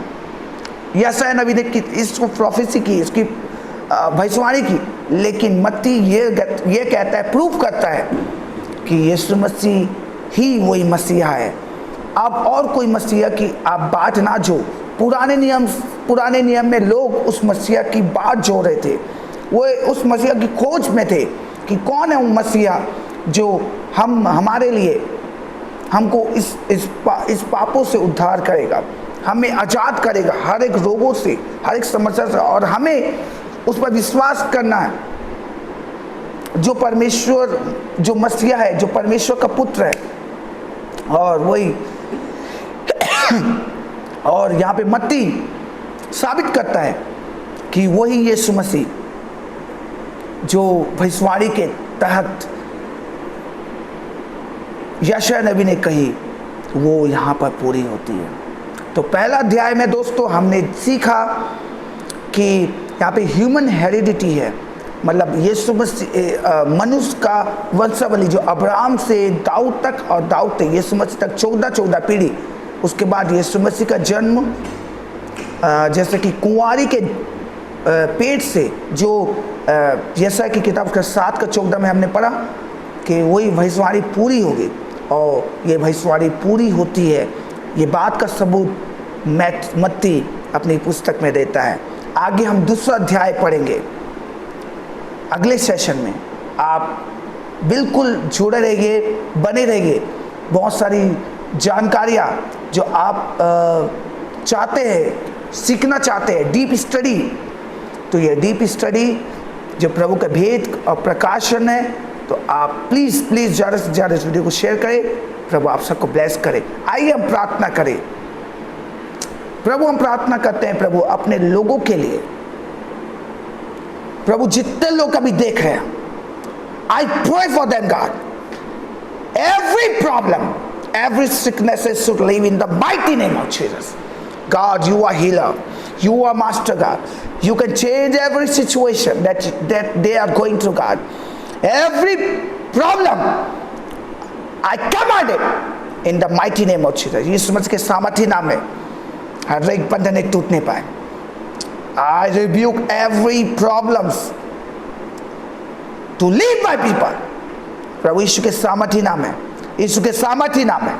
यशायाह नबी ने इसको प्रोफेसी की, इसकी भविष्यवाणी की। लेकिन मत्ती ये कहता है, प्रूफ करता है कि यीशु मसीह ही वही मसीहा है। अब और कोई मसीहा की आप बात ना जो, पुराने नियम में लोग उस मसीहा की बात जो रहे थे, वो उस मसीहा की खोज में थे कि कौन है वो मसीहा जो हमारे लिए हमको इस पापों से उद्धार करेगा, हमें आज़ाद करेगा हर एक रोगों से, हर एक समस्या से, और हमें उस पर विश्वास करना है जो परमेश्वर, जो मसीहा है, जो परमेश्वर का पुत्र है। और वही और यहाँ पे मत्ती साबित करता है कि वही यीशु मसीह जो भविष्यवाणी के तहत यशायाह नबी ने कही, वो यहाँ पर पूरी होती है। तो पहला अध्याय में दोस्तों हमने सीखा कि यहाँ पे ह्यूमन हेरिडिटी है, मतलब यीशु मसीह मनुष्य का वंशावली जो अब्राहम से दाऊद तक और दाऊद से यीशु मसीह तक 14 पीढ़ी, उसके बाद यीशु मसीह का जन्म, जैसे कि कुंवारी के पेट से, जो यशायाह की किताब का 7 का 14 में हमने पढ़ा कि वही भविष्यवाणी पूरी होगी, और ये भविष्यवाणी पूरी होती है। ये बात का सबूत मत्ती अपनी पुस्तक में देता है। आगे हम दूसरा अध्याय पढ़ेंगे अगले सेशन में। आप बिल्कुल जुड़े रहिए, बने रहिए। बहुत सारी जानकारियाँ जो आप चाहते हैं, सीखना चाहते हैं, डीप स्टडी, तो ये डीप स्टडी जो प्रभु का भेद और प्रकाशन है, तो आप प्लीज़ ज़्यादा से ज़्यादा इस वीडियो को शेयर करें। प्रभु आप सबको ब्लेस करे। आइए हम प्रार्थना करें। प्रभु हम प्रार्थना करते हैं प्रभु अपने लोगों के लिए। प्रभु जितने लोग अभी देख रहे हैं, I pray for them God, every problem, every sicknesses should leave in the mighty name of Jesus. God, you are healer, you are master God, you can change every situation that they are going through God. Every problem I command it in the mighty name of Jesus. यीशु मसीह के सामर्थी नाम में हर एक बंधन एक टूट नहीं पाए। I rebuke every problems to leave my people. प्रभु यीशु के सामर्थी नाम है, यीशु के सामर्थी नाम है।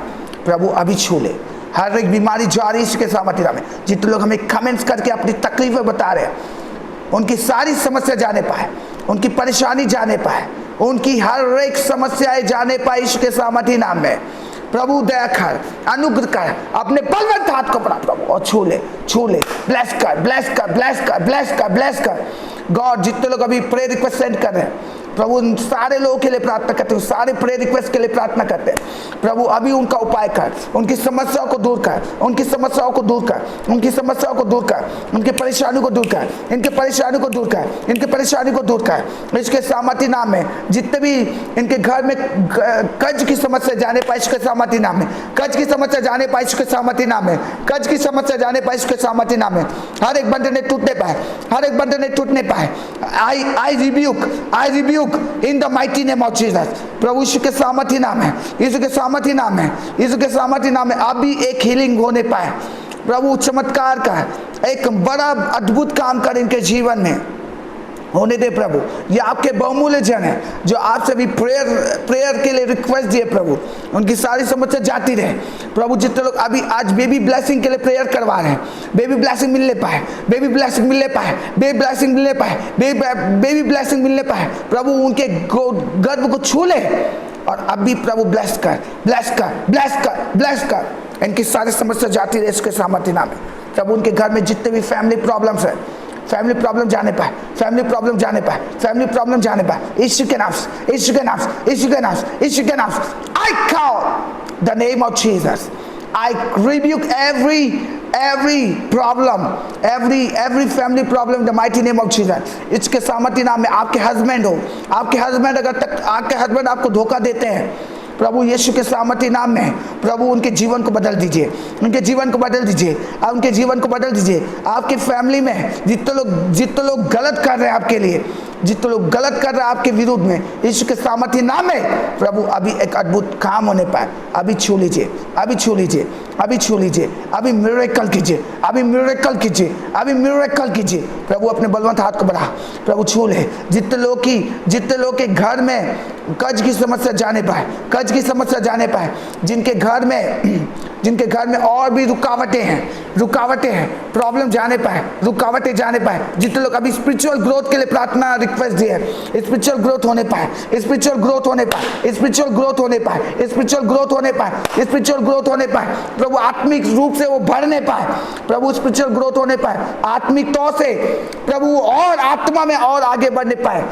प्रभु अभी छू ले। हर एक बीमारी जा रही है यीशु के सामर्थ्य नाम में। जितने लोग हमें कमेंट्स करके अपनी तकलीफें बता रहे हैं, उनकी सारी समस्या जाने पाए, उनकी परेशानी जाने पाए, उनकी हर एक समस्याएं जाने पाए यीशु के सामर्थ्य नाम में। प्रभु दया कर, अनुग्रह कर, अपने बलवंत हाथ को बढ़ा प्रभु और छू ले, छू ले। ब्लेस कर, ब्लेस कर, ब्लेस कर, ब्लेस कर, ब्लेस कर। गॉड जितने लोग अभी प्रेयर रिक्वेस्ट सेंड कर रहे हैं प्रभु, उन सारे लोगों के लिए प्रार्थना करते हैं, सारे प्रेयर रिक्वेस्ट के लिए प्रार्थना करते हैं प्रभु। अभी उनका उपाय कर, उनकी समस्याओं को दूर कर, उनकी समस्याओं को दूर कर, उनकी समस्याओं को दूर कर, उनकी परेशानी को दूर कर, इनके परेशानी को दूर कर, इनके परेशानी को दूर कर इसके सामर्थ्य नाम में। जितने भी इनके घर में कर्ज की समस्या जाने पाए इसके सामर्थ्य नाम में, कर्ज की समस्या जाने पाए इसके सामर्थ्य नाम में, कर्ज की समस्या जाने पाए इसके सामर्थ्य नाम में। हर एक बंधन टूटने पाए, हर एक बंधन टूटने पाए। I rebuke in the mighty name of Jesus. प्रभु यीशु के सामर्थ्य नाम है, यीशु के सामर्थ्य नाम है, यीशु के सामर्थ्य नाम है। अभी एक हीलिंग होने पाए प्रभु, चमत्कार का एक बड़ा अद्भुत काम कर इनके जीवन में होने दे प्रभु। ये आपके बहुमूल्य जन है जो आपसे भी प्रेयर के लिए रिक्वेस्ट दिए प्रभु, उनकी सारी समस्या जाती रहे प्रभु। जितने लोग अभी आज बेबी ब्लेसिंग के लिए प्रेयर करवा रहे हैं, बेबी ब्लेसिंग मिलने पाए, बेबी ब्लेसिंग मिलने पाए, बेबी ब्लेसिंग मिलने पाए, बेबी ब्लेसिंग मिलने पाए प्रभु। उनके गर्भ को छू ले और अभी प्रभु ब्लेस कर, ब्लेस कर, ब्लेस कर, ब्लेस कर। इनकी सारी समस्या जाती रहे इसके सामर्थ्य नाम में प्रभु। उनके घर में जितने भी फैमिली प्रॉब्लम्स है, फैमिली प्रॉब्लम जाने पाए, फैमिली प्रॉब्लम जाने पाए, फैमिली प्रॉब्लम जाने पाए यीशु के नाम से, यीशु के नाम से, यीशु के नाम से, यीशु के नाम से। I call the name of Jesus. I rebuke every problem, every family problem in the mighty name of Jesus. इसके सामर्थ्य नाम में। आपके हस्बैंड हो, आपके हस्बैंड अगर तक आपके हस्बैंड आपको धोखा देते हैं प्रभु यीशु के सामर्थ्य नाम में प्रभु उनके जीवन को बदल दीजिए, उनके जीवन को बदल दीजिए, उनके जीवन को बदल दीजिए। आपके फैमिली में जितने लोग गलत कर रहे हैं आपके लिए, जितने लोग गलत कर रहे हैं आपके विरुद्ध में, यीशु के सामर्थ्य नाम में प्रभु अभी एक अद्भुत काम होने पाए। अभी छू लीजिए, अभी छू लीजिए, अभी छू लीजिए, अभी मिरेकल कीजिए, अभी मिरेकल कीजिए, अभी मिरेकल कीजिए प्रभु। अपने बलवंत हाथ को बढ़ा प्रभु, छू ले। जितने लोग के घर में कर्ज की समस्या जाने पाए, कर्ज की समस्या जाने पाए, जिनके घर में और भी रुकावटें हैं, प्रॉब्लम जाने पाए, रुकावटें जाने पाए। जितने लोग अभी स्पिरिचुअल ग्रोथ के लिए प्रार्थना रिक्वेस्ट दिए है, स्पिरिचुअल ग्रोथ होने पाए, स्पिरिचुअल ग्रोथ होने पाए, स्पिरिचुअल ग्रोथ होने पाए, स्पिरिचुअल ग्रोथ होने पाए, स्पिरिचुअल ग्रोथ होने पाए प्रभु। आत्मिक रूप से वो बढ़ने पाए प्रभु, स्पिरिचुअल ग्रोथ होने पाए आत्मिक तौर से प्रभु, और आत्मा में और आगे बढ़ने पाए,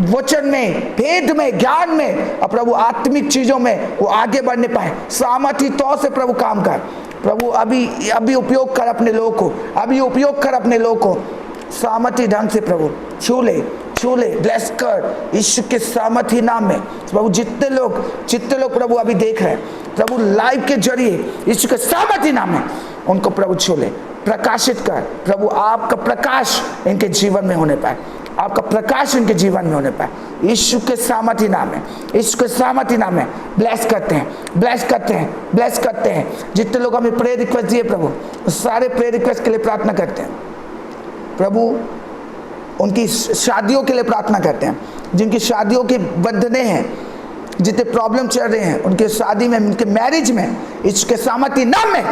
वचन में, भेद में, ज्ञान में और प्रभु आत्मिक चीजों में वो आगे बढ़ने पाए। सामर्थ्य तौर से प्रभु काम कर प्रभु। अभी उपयोग कर अपने लोगों को, अभी उपयोग कर अपने लोगों को सामर्थ्य ढंग से प्रभु। छू ले, ब्लेस कर यीशु के सामर्थ्य नाम में प्रभु। जितने लोग प्रभु अभी देख रहे हैं प्रभु लाइव के जरिए यीशु के सामर्थ्य नाम में, उनको प्रभु छू ले, प्रकाशित कर प्रभु। आपका प्रकाश इनके जीवन में होने पाए, आपका प्रकाश इनके जीवन में होने पाए यीशु के सामर्थ्य नाम में, यीशु के सामर्थ्य नाम में। ब्लेस करते हैं, ब्लेस करते हैं, ब्लेस करते हैं। जितने लोग हमें प्रेयर रिक्वेस्ट दिए प्रभु, सारे प्रेयर रिक्वेस्ट के लिए प्रार्थना करते हैं प्रभु। उनकी शादियों के लिए प्रार्थना करते हैं, जिनकी शादियों के बंधने हैं, जितने प्रॉब्लम चल रहे हैं उनके शादी में, उनके मैरिज में, इसके सामर्थ्य नाम में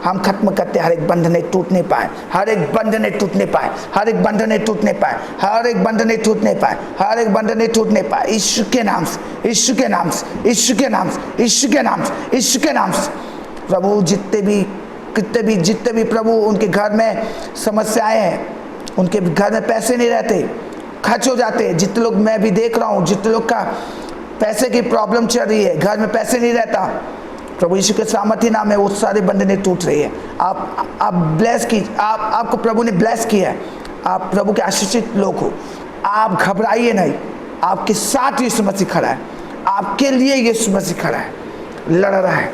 हम खत्म करते हैं। हर एक बंधने टूटने पाए, हर एक बंधने टूटने पाए, हर एक बंधने टूटने पाए, हर एक बंधने टूटने पाए, हर एक बंधने टूटने पाए यीशु के नाम से, यीशु के नाम से, यीशु के नाम से, यीशु के नाम से, यीशु के नाम से प्रभु। जितने भी प्रभु उनके घर में समस्याएं हैं, उनके घर में पैसे नहीं रहते, खर्च हो जाते। जितने लोग मैं भी देख रहा हूँ, जितने लोग का पैसे की प्रॉब्लम चल रही है, घर में पैसे नहीं रहता प्रभु यीशु के सामर्थ्य नाम में वो सारे बंधने टूट रही है। आप ब्लेस की, आपको प्रभु ने ब्लेस किया है। आप प्रभु के आशीषित लोग हो। आप घबराइए नहीं, आपके साथ यीशु मसीह खड़ा है, आपके लिए यीशु मसीह खड़ा है, लड़ रहा है।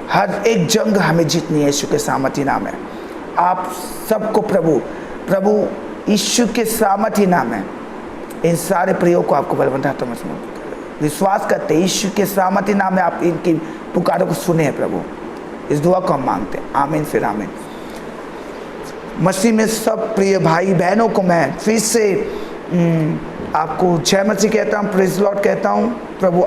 हर एक जंग हमें जीतनी है यीशु के सामर्थ्य नाम है। आप सबको प्रभु यीशु के सामर्थ्य नाम है इन सारे प्रयोग को आपको बलवंत हाथों में विश्वास करते हैं। यीशु के सामर्थ्य नाम में आप इनकी पुकारों को सुने हैं प्रभु। इस दुआ को हम मांगते हैं, आमीन फिर आमीन। मसीह में सब प्रिय भाई बहनों को मैं फिर से आपको जय मसीह कहता हूँ, प्रेज लॉर्ड कहता हूँ। प्रभु